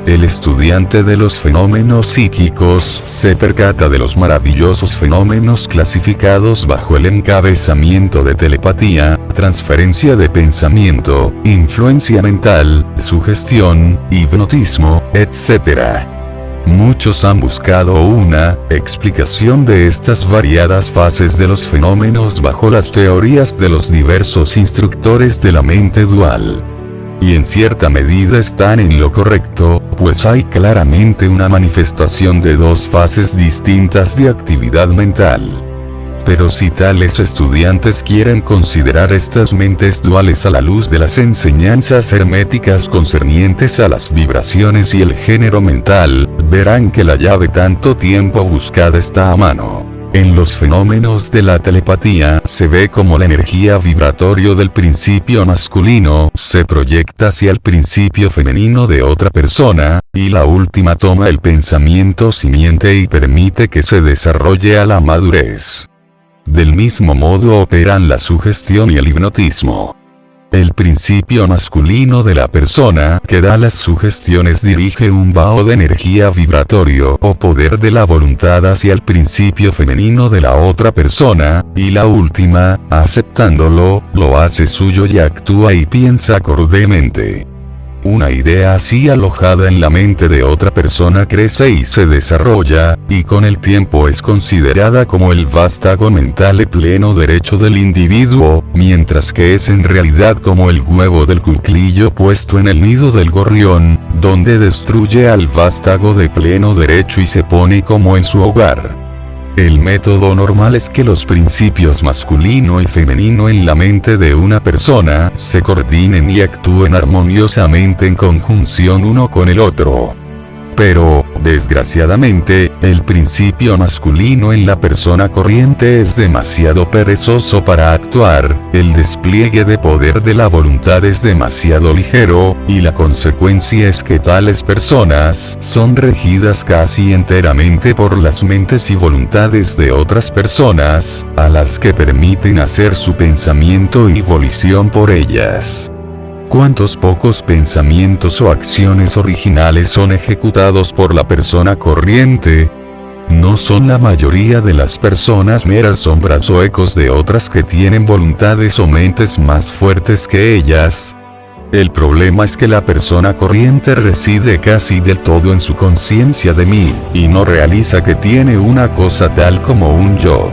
El estudiante de los fenómenos psíquicos se percata de los maravillosos fenómenos clasificados bajo el encabezamiento de telepatía, transferencia de pensamiento, influencia mental, sugestión, hipnotismo, etc. Muchos han buscado una explicación de estas variadas fases de los fenómenos bajo las teorías de los diversos instructores de la mente dual. Y en cierta medida están en lo correcto, pues hay claramente una manifestación de dos fases distintas de actividad mental. Pero si tales estudiantes quieren considerar estas mentes duales a la luz de las enseñanzas herméticas concernientes a las vibraciones y el género mental, verán que la llave tanto tiempo buscada está a mano. En los fenómenos de la telepatía se ve como la energía vibratorio del principio masculino se proyecta hacia el principio femenino de otra persona, y la última toma el pensamiento simiente y permite que se desarrolle a la madurez. Del mismo modo operan la sugestión y el hipnotismo. El principio masculino de la persona que da las sugestiones dirige un vaho de energía vibratorio o poder de la voluntad hacia el principio femenino de la otra persona, y la última, aceptándolo, lo hace suyo y actúa y piensa acordemente. Una idea así alojada en la mente de otra persona crece y se desarrolla, y con el tiempo es considerada como el vástago mental de pleno derecho del individuo, mientras que es en realidad como el huevo del cuclillo puesto en el nido del gorrión, donde destruye al vástago de pleno derecho y se pone como en su hogar. El método normal es que los principios masculino y femenino en la mente de una persona se coordinen y actúen armoniosamente en conjunción uno con el otro. Pero, desgraciadamente, el principio masculino en la persona corriente es demasiado perezoso para actuar, el despliegue de poder de la voluntad es demasiado ligero, y la consecuencia es que tales personas son regidas casi enteramente por las mentes y voluntades de otras personas, a las que permiten hacer su pensamiento y volición por ellas. ¿Cuántos pocos pensamientos o acciones originales son ejecutados por la persona corriente? ¿No son la mayoría de las personas meras sombras o ecos de otras que tienen voluntades o mentes más fuertes que ellas? El problema es que la persona corriente reside casi del todo en su conciencia de mí, y no realiza que tiene una cosa tal como un yo.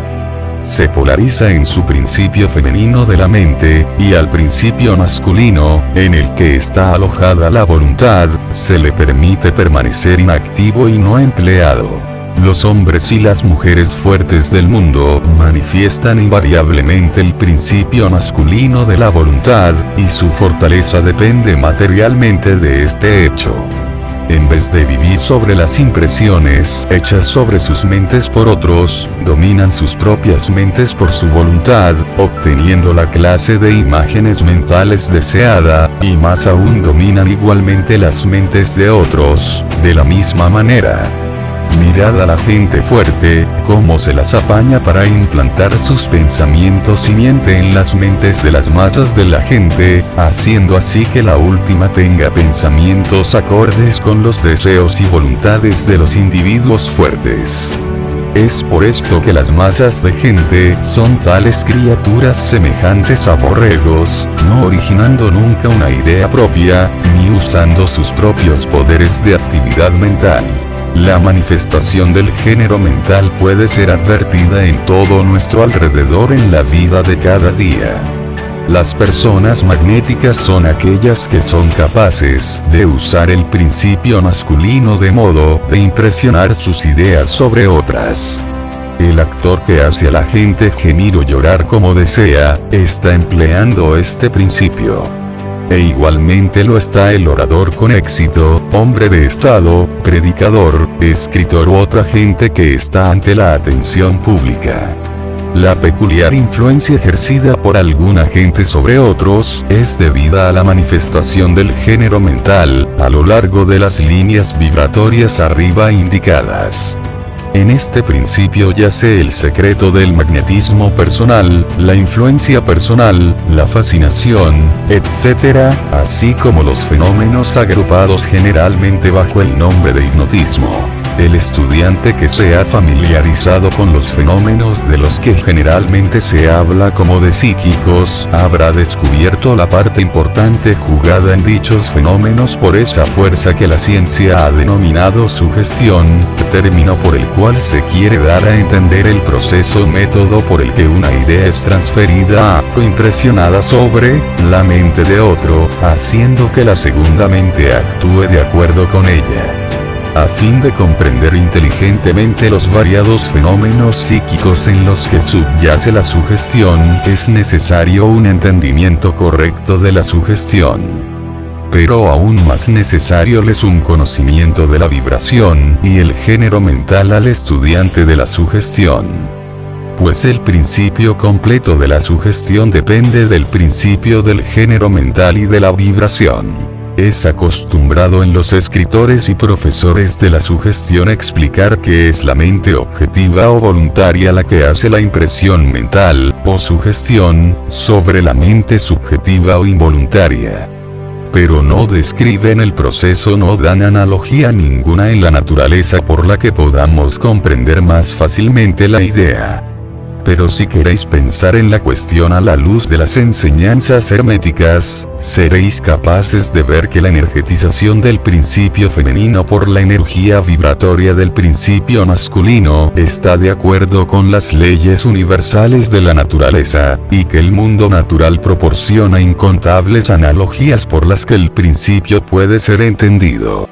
Se polariza en su principio femenino de la mente, y al principio masculino, en el que está alojada la voluntad, se le permite permanecer inactivo y no empleado. Los hombres y las mujeres fuertes del mundo manifiestan invariablemente el principio masculino de la voluntad, y su fortaleza depende materialmente de este hecho. En vez de vivir sobre las impresiones hechas sobre sus mentes por otros, dominan sus propias mentes por su voluntad, obteniendo la clase de imágenes mentales deseada, y más aún dominan igualmente las mentes de otros, de la misma manera. Mirad a la gente fuerte, cómo se las apaña para implantar sus pensamientos y miente en las mentes de las masas de la gente, haciendo así que la última tenga pensamientos acordes con los deseos y voluntades de los individuos fuertes. Es por esto que las masas de gente son tales criaturas semejantes a borregos, no originando nunca una idea propia, ni usando sus propios poderes de actividad mental. La manifestación del género mental puede ser advertida en todo nuestro alrededor en la vida de cada día. Las personas magnéticas son aquellas que son capaces de usar el principio masculino de modo de impresionar sus ideas sobre otras. El actor que hace a la gente gemir o llorar como desea, está empleando este principio. E igualmente lo está el orador con éxito, hombre de estado, predicador, escritor u otra gente que está ante la atención pública. La peculiar influencia ejercida por alguna gente sobre otros es debida a la manifestación del género mental, a lo largo de las líneas vibratorias arriba indicadas. En este principio yace el secreto del magnetismo personal, la influencia personal, la fascinación, etc., así como los fenómenos agrupados generalmente bajo el nombre de hipnotismo. El estudiante que se ha familiarizado con los fenómenos de los que generalmente se habla como de psíquicos, habrá descubierto la parte importante jugada en dichos fenómenos por esa fuerza que la ciencia ha denominado sugestión, término por el cual se quiere dar a entender el proceso o método por el que una idea es transferida a o impresionada sobre la mente de otro, haciendo que la segunda mente actúe de acuerdo con ella. A fin de comprender inteligentemente los variados fenómenos psíquicos en los que subyace la sugestión, es necesario un entendimiento correcto de la sugestión. Pero aún más necesario es un conocimiento de la vibración y el género mental al estudiante de la sugestión. Pues el principio completo de la sugestión depende del principio del género mental y de la vibración. Es acostumbrado en los escritores y profesores de la sugestión explicar que es la mente objetiva o voluntaria la que hace la impresión mental, o sugestión, sobre la mente subjetiva o involuntaria. Pero no describen el proceso, no dan analogía ninguna en la naturaleza por la que podamos comprender más fácilmente la idea. Pero si queréis pensar en la cuestión a la luz de las enseñanzas herméticas, seréis capaces de ver que la energetización del principio femenino por la energía vibratoria del principio masculino está de acuerdo con las leyes universales de la naturaleza, y que el mundo natural proporciona incontables analogías por las que el principio puede ser entendido.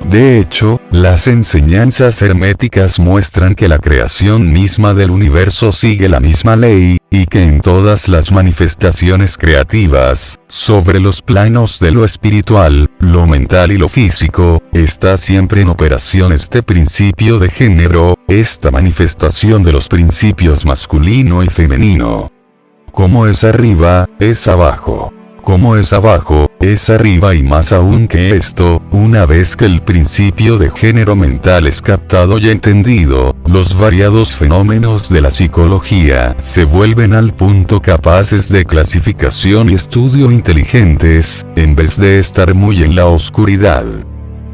De hecho, las enseñanzas herméticas muestran que la creación misma del universo sigue la misma ley, y que en todas las manifestaciones creativas, sobre los planos de lo espiritual, lo mental y lo físico, está siempre en operación este principio de género, esta manifestación de los principios masculino y femenino. Como es arriba, es abajo. Como es abajo, es arriba, y más aún que esto, una vez que el principio de género mental es captado y entendido, los variados fenómenos de la psicología se vuelven al punto capaces de clasificación y estudio inteligentes, en vez de estar muy en la oscuridad.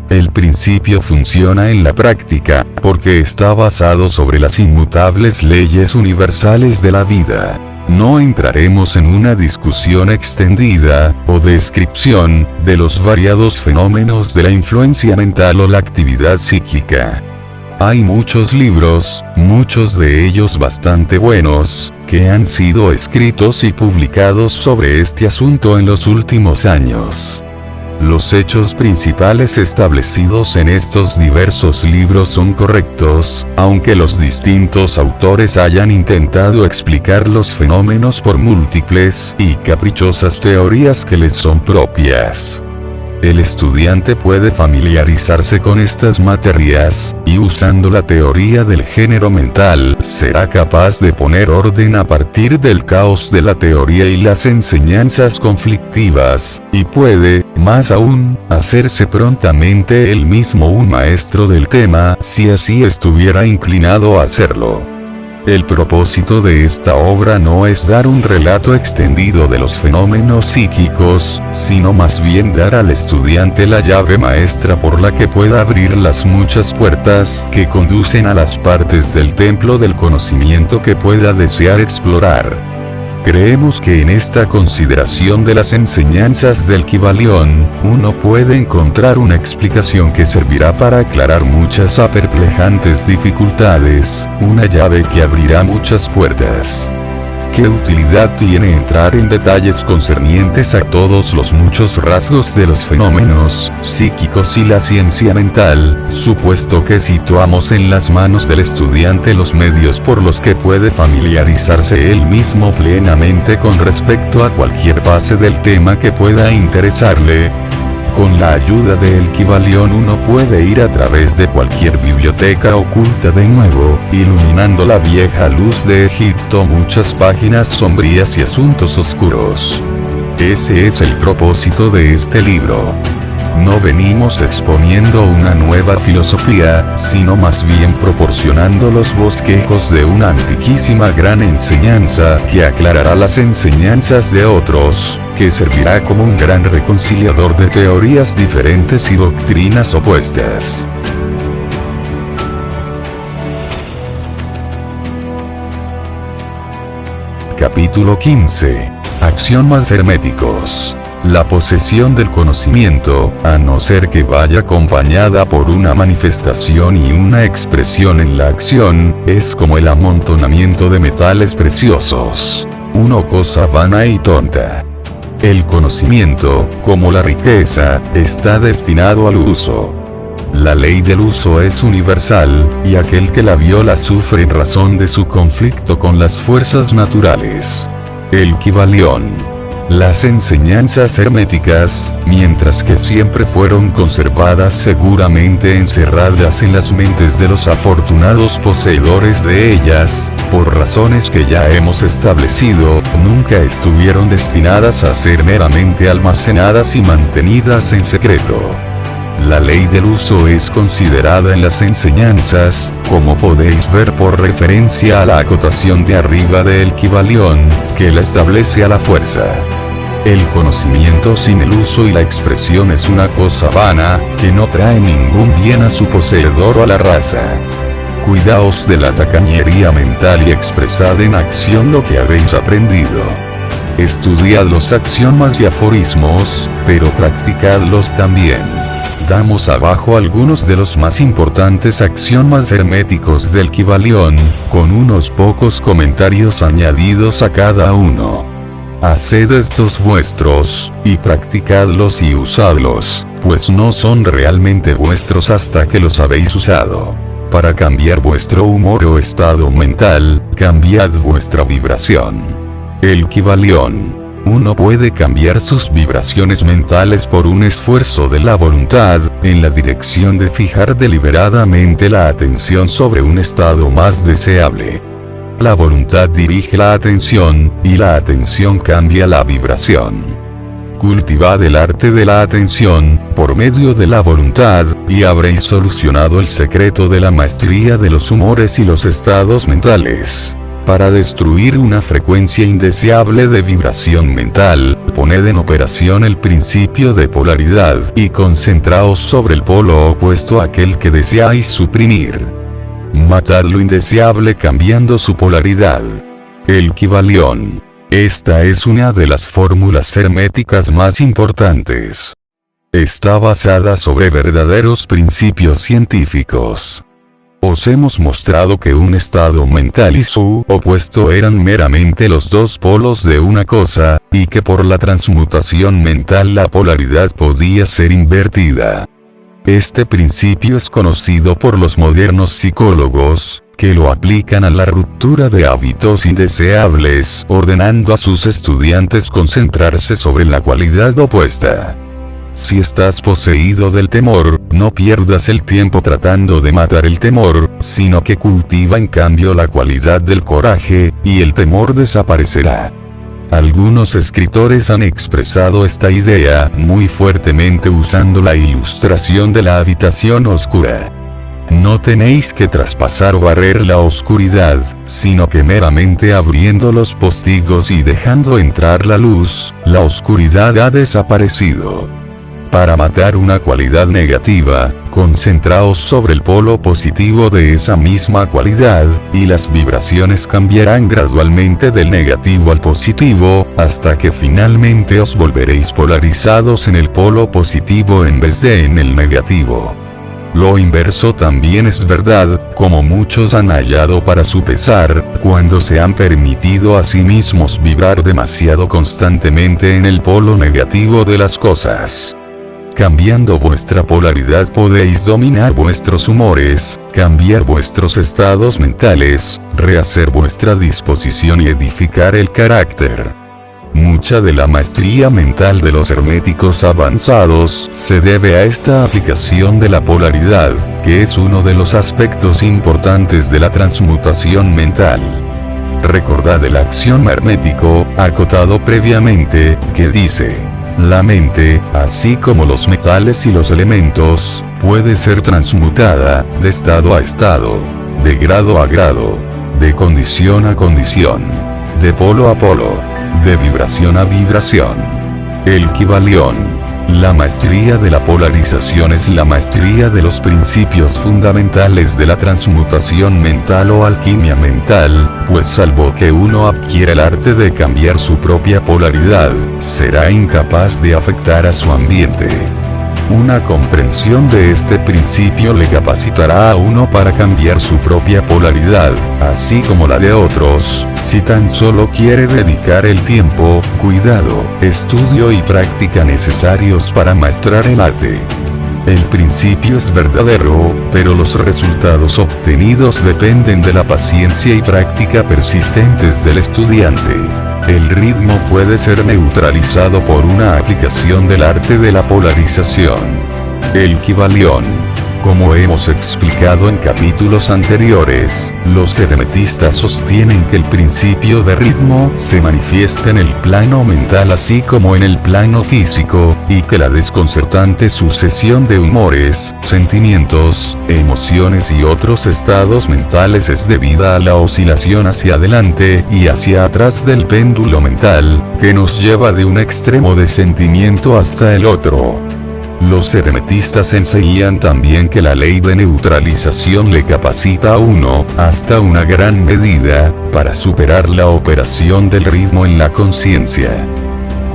El principio funciona en la práctica, porque está basado sobre las inmutables leyes universales de la vida. No entraremos en una discusión extendida, o descripción, de los variados fenómenos de la influencia mental o la actividad psíquica. Hay muchos libros, muchos de ellos bastante buenos, que han sido escritos y publicados sobre este asunto en los últimos años. Los hechos principales establecidos en estos diversos libros son correctos, aunque los distintos autores hayan intentado explicar los fenómenos por múltiples y caprichosas teorías que les son propias. El estudiante puede familiarizarse con estas materias, y usando la teoría del género mental, será capaz de poner orden a partir del caos de la teoría y las enseñanzas conflictivas, y puede, más aún, hacerse prontamente él mismo un maestro del tema, si así estuviera inclinado a hacerlo. El propósito de esta obra no es dar un relato extendido de los fenómenos psíquicos, sino más bien dar al estudiante la llave maestra por la que pueda abrir las muchas puertas que conducen a las partes del templo del conocimiento que pueda desear explorar. Creemos que en esta consideración de las enseñanzas del Kybalión, uno puede encontrar una explicación que servirá para aclarar muchas perplejantes dificultades, una llave que abrirá muchas puertas. ¿Qué utilidad tiene entrar en detalles concernientes a todos los muchos rasgos de los fenómenos psíquicos y la ciencia mental, supuesto que situamos en las manos del estudiante los medios por los que puede familiarizarse él mismo plenamente con respecto a cualquier fase del tema que pueda interesarle? Con la ayuda del Kybalión uno puede ir a través de cualquier biblioteca oculta de nuevo, iluminando la vieja luz de Egipto muchas páginas sombrías y asuntos oscuros. Ese es el propósito de este libro. No venimos exponiendo una nueva filosofía, sino más bien proporcionando los bosquejos de una antiquísima gran enseñanza que aclarará las enseñanzas de otros, que servirá como un gran reconciliador de teorías diferentes y doctrinas opuestas. Capítulo 15. Axiomas herméticos. La posesión del conocimiento, a no ser que vaya acompañada por una manifestación y una expresión en la acción, es como el amontonamiento de metales preciosos. Una cosa vana y tonta. El conocimiento, como la riqueza, está destinado al uso. La ley del uso es universal, y aquel que la viola sufre en razón de su conflicto con las fuerzas naturales. El Kybalión. Las enseñanzas herméticas, mientras que siempre fueron conservadas seguramente encerradas en las mentes de los afortunados poseedores de ellas, por razones que ya hemos establecido, nunca estuvieron destinadas a ser meramente almacenadas y mantenidas en secreto. La ley del uso es considerada en las enseñanzas, como podéis ver por referencia a la acotación de arriba del Kybalión, que la establece a la fuerza. El conocimiento sin el uso y la expresión es una cosa vana, que no trae ningún bien a su poseedor o a la raza. Cuidaos de la tacañería mental y expresad en acción lo que habéis aprendido. Estudiad los axiomas y aforismos, pero practicadlos también. Damos abajo algunos de los más importantes axiomas herméticos del Kybalión, con unos pocos comentarios añadidos a cada uno. Haced estos vuestros, y practicadlos y usadlos, pues no son realmente vuestros hasta que los habéis usado. Para cambiar vuestro humor o estado mental, cambiad vuestra vibración. El Kybalión. Uno puede cambiar sus vibraciones mentales por un esfuerzo de la voluntad, en la dirección de fijar deliberadamente la atención sobre un estado más deseable. La voluntad dirige la atención, y la atención cambia la vibración. Cultivad el arte de la atención, por medio de la voluntad, y habréis solucionado el secreto de la maestría de los humores y los estados mentales. Para destruir una frecuencia indeseable de vibración mental, poned en operación el principio de polaridad y concentraos sobre el polo opuesto a aquel que deseáis suprimir. Matad lo indeseable cambiando su polaridad. El Kybalión. Esta es una de las fórmulas herméticas más importantes. Está basada sobre verdaderos principios científicos. Os hemos mostrado que un estado mental y su opuesto eran meramente los dos polos de una cosa, y que por la transmutación mental la polaridad podía ser invertida. Este principio es conocido por los modernos psicólogos, que lo aplican a la ruptura de hábitos indeseables, ordenando a sus estudiantes concentrarse sobre la cualidad opuesta. Si estás poseído del temor, no pierdas el tiempo tratando de matar el temor, sino que cultiva en cambio la cualidad del coraje, y el temor desaparecerá. Algunos escritores han expresado esta idea muy fuertemente usando la ilustración de la habitación oscura. No tenéis que traspasar o barrer la oscuridad, sino que meramente abriendo los postigos y dejando entrar la luz, la oscuridad ha desaparecido. Para matar una cualidad negativa, concentraos sobre el polo positivo de esa misma cualidad, y las vibraciones cambiarán gradualmente del negativo al positivo, hasta que finalmente os volveréis polarizados en el polo positivo en vez de en el negativo. Lo inverso también es verdad, como muchos han hallado para su pesar, cuando se han permitido a sí mismos vibrar demasiado constantemente en el polo negativo de las cosas. Cambiando vuestra polaridad podéis dominar vuestros humores, cambiar vuestros estados mentales, rehacer vuestra disposición y edificar el carácter. Mucha de la maestría mental de los herméticos avanzados se debe a esta aplicación de la polaridad, que es uno de los aspectos importantes de la transmutación mental. Recordad el axioma hermético, acotado previamente, que dice: la mente, así como los metales y los elementos, puede ser transmutada, de estado a estado, de grado a grado, de condición a condición, de polo a polo, de vibración a vibración. El Kybalión. La maestría de la polarización es la maestría de los principios fundamentales de la transmutación mental o alquimia mental, pues salvo que uno adquiera el arte de cambiar su propia polaridad, será incapaz de afectar a su ambiente. Una comprensión de este principio le capacitará a uno para cambiar su propia polaridad, así como la de otros, si tan solo quiere dedicar el tiempo, cuidado, estudio y práctica necesarios para maestrar el arte. El principio es verdadero, pero los resultados obtenidos dependen de la paciencia y práctica persistentes del estudiante. El ritmo puede ser neutralizado por una aplicación del arte de la polarización. El Kybalión. Como hemos explicado en capítulos anteriores, los hermetistas sostienen que el principio de ritmo se manifiesta en el plano mental así como en el plano físico, y que la desconcertante sucesión de humores, sentimientos, emociones y otros estados mentales es debida a la oscilación hacia adelante y hacia atrás del péndulo mental, que nos lleva de un extremo de sentimiento hasta el otro. Los hermetistas enseñan también que la ley de neutralización le capacita a uno, hasta una gran medida, para superar la operación del ritmo en la conciencia.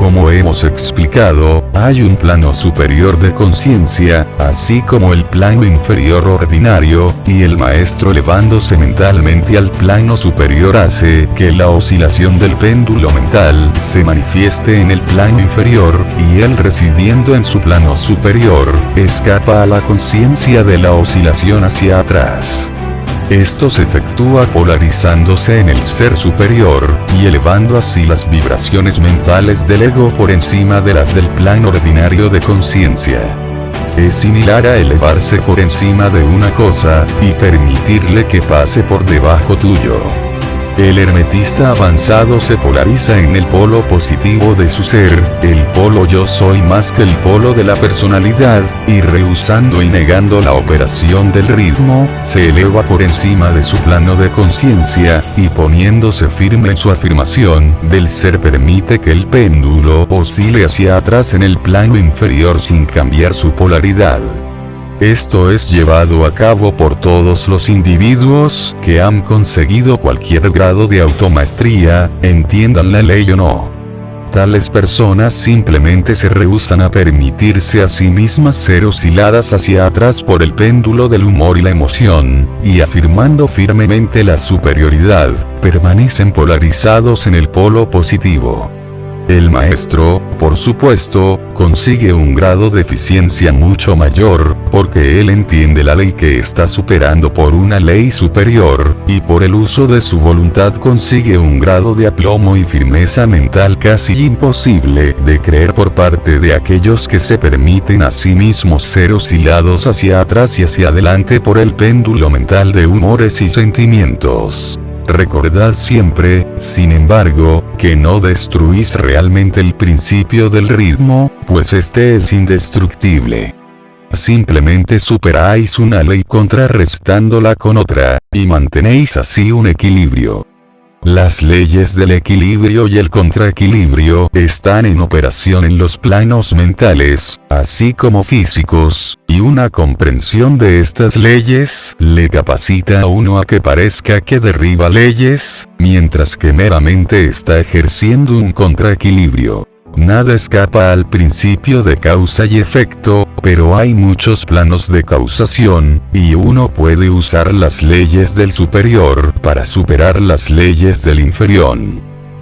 Como hemos explicado, hay un plano superior de conciencia, así como el plano inferior ordinario, y el maestro elevándose mentalmente al plano superior hace que la oscilación del péndulo mental se manifieste en el plano inferior, y él residiendo en su plano superior, escapa a la conciencia de la oscilación hacia atrás. Esto se efectúa polarizándose en el ser superior, y elevando así las vibraciones mentales del ego por encima de las del plano ordinario de conciencia. Es similar a elevarse por encima de una cosa, y permitirle que pase por debajo tuyo. El hermetista avanzado se polariza en el polo positivo de su ser, el polo yo soy más que el polo de la personalidad, y rehusando y negando la operación del ritmo, se eleva por encima de su plano de conciencia, y poniéndose firme en su afirmación del ser permite que el péndulo oscile hacia atrás en el plano inferior sin cambiar su polaridad. Esto es llevado a cabo por todos los individuos que han conseguido cualquier grado de automaestría, entiendan la ley o no. Tales personas simplemente se rehúsan a permitirse a sí mismas ser osciladas hacia atrás por el péndulo del humor y la emoción, y afirmando firmemente la superioridad, permanecen polarizados en el polo positivo. El maestro, por supuesto, consigue un grado de eficiencia mucho mayor, porque él entiende la ley que está superando por una ley superior, y por el uso de su voluntad consigue un grado de aplomo y firmeza mental casi imposible de creer por parte de aquellos que se permiten a sí mismos ser oscilados hacia atrás y hacia adelante por el péndulo mental de humores y sentimientos. Recordad siempre, sin embargo, que no destruís realmente el principio del ritmo, pues este es indestructible. Simplemente superáis una ley contrarrestándola con otra, y mantenéis así un equilibrio. Las leyes del equilibrio y el contraequilibrio están en operación en los planos mentales, así como físicos, y una comprensión de estas leyes le capacita a uno a que parezca que derriba leyes, mientras que meramente está ejerciendo un contraequilibrio. Nada escapa al principio de causa y efecto, pero hay muchos planos de causación, y uno puede usar las leyes del superior para superar las leyes del inferior.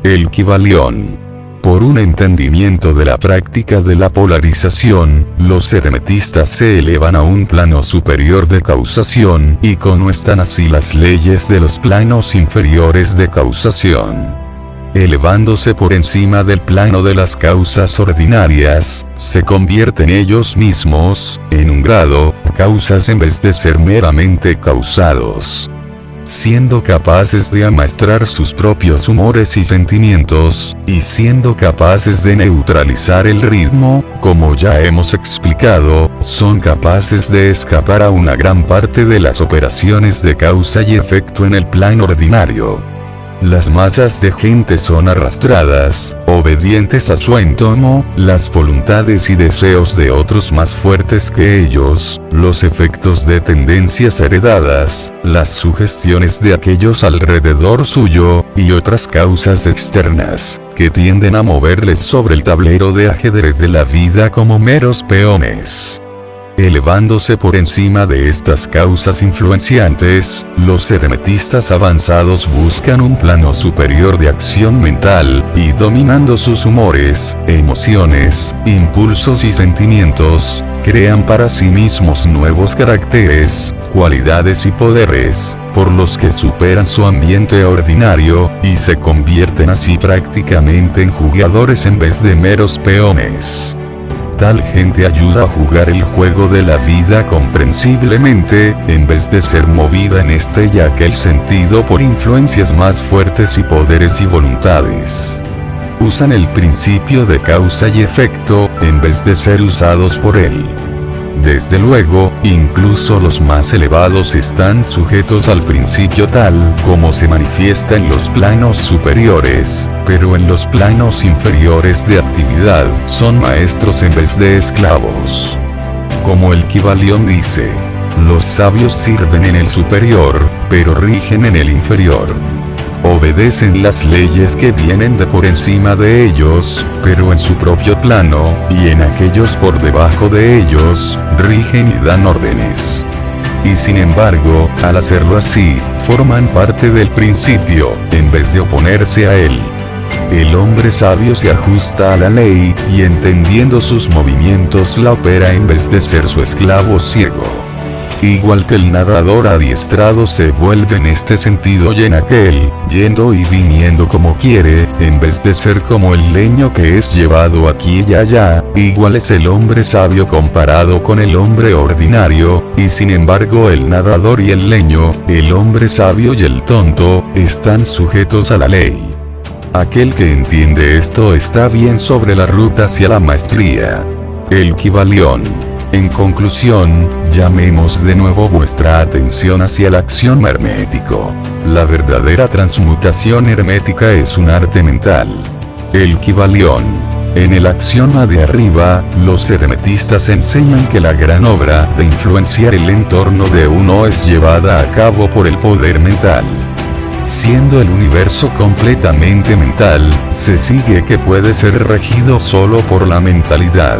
El Kybalión. Por un entendimiento de la práctica de la polarización, los hermetistas se elevan a un plano superior de causación y conmuestan así las leyes de los planos inferiores de causación. Elevándose por encima del plano de las causas ordinarias, se convierten ellos mismos, en un grado, causas en vez de ser meramente causados. Siendo capaces de amaestrar sus propios humores y sentimientos, y siendo capaces de neutralizar el ritmo, como ya hemos explicado, son capaces de escapar a una gran parte de las operaciones de causa y efecto en el plano ordinario. Las masas de gente son arrastradas, obedientes a su entorno, las voluntades y deseos de otros más fuertes que ellos, los efectos de tendencias heredadas, las sugestiones de aquellos alrededor suyo, y otras causas externas, que tienden a moverles sobre el tablero de ajedrez de la vida como meros peones. Elevándose por encima de estas causas influenciantes, los hermetistas avanzados buscan un plano superior de acción mental, y dominando sus humores, emociones, impulsos y sentimientos, crean para sí mismos nuevos caracteres, cualidades y poderes, por los que superan su ambiente ordinario, y se convierten así prácticamente en jugadores en vez de meros peones. Tal gente ayuda a jugar el juego de la vida comprensiblemente, en vez de ser movida en este y aquel sentido por influencias más fuertes y poderes y voluntades. Usan el principio de causa y efecto, en vez de ser usados por él. Desde luego, incluso los más elevados están sujetos al principio tal como se manifiesta en los planos superiores, pero en los planos inferiores de actividad son maestros en vez de esclavos. Como el Kybalión dice, los sabios sirven en el superior, pero rigen en el inferior. Obedecen las leyes que vienen de por encima de ellos, pero en su propio plano, y en aquellos por debajo de ellos, rigen y dan órdenes. Y sin embargo, al hacerlo así, forman parte del principio, en vez de oponerse a él. El hombre sabio se ajusta a la ley, y entendiendo sus movimientos la opera en vez de ser su esclavo ciego. Igual que el nadador adiestrado se vuelve en este sentido y en aquel, yendo y viniendo como quiere, en vez de ser como el leño que es llevado aquí y allá, igual es el hombre sabio comparado con el hombre ordinario, y sin embargo el nadador y el leño, el hombre sabio y el tonto, están sujetos a la ley. Aquel que entiende esto está bien sobre la ruta hacia la maestría. El Kybalión. En conclusión, llamemos de nuevo vuestra atención hacia el axioma hermético. La verdadera transmutación hermética es un arte mental. El Kybalión. En el axioma de arriba, los hermetistas enseñan que la gran obra de influenciar el entorno de uno es llevada a cabo por el poder mental. Siendo el universo completamente mental, se sigue que puede ser regido solo por la mentalidad.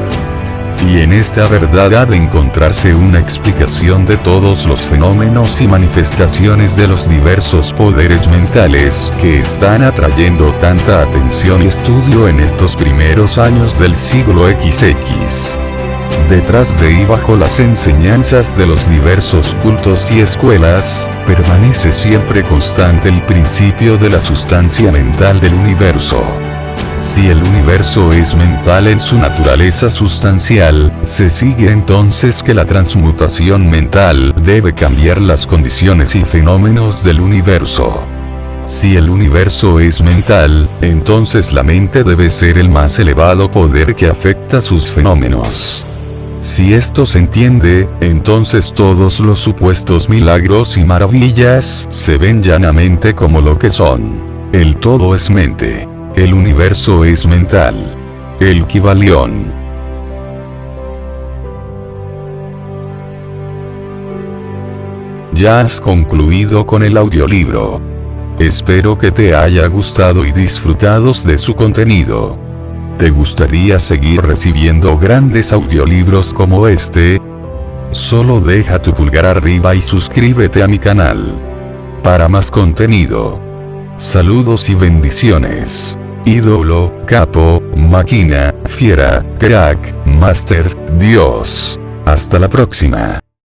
Y en esta verdad ha de encontrarse una explicación de todos los fenómenos y manifestaciones de los diversos poderes mentales que están atrayendo tanta atención y estudio en estos primeros años del siglo XX. Detrás de y bajo las enseñanzas de los diversos cultos y escuelas, permanece siempre constante el principio de la sustancia mental del universo. Si el universo es mental en su naturaleza sustancial, se sigue entonces que la transmutación mental debe cambiar las condiciones y fenómenos del universo. Si el universo es mental, entonces la mente debe ser el más elevado poder que afecta sus fenómenos. Si esto se entiende, entonces todos los supuestos milagros y maravillas se ven llanamente como lo que son. El todo es mente. El universo es mental. El Kybalión. Ya has concluido con el audiolibro. Espero que te haya gustado y disfrutado de su contenido. ¿Te gustaría seguir recibiendo grandes audiolibros como este? Solo deja tu pulgar arriba y suscríbete a mi canal. Para más contenido. Saludos y bendiciones. Ídolo, capo, máquina, fiera, crack, máster, Dios. Hasta la próxima.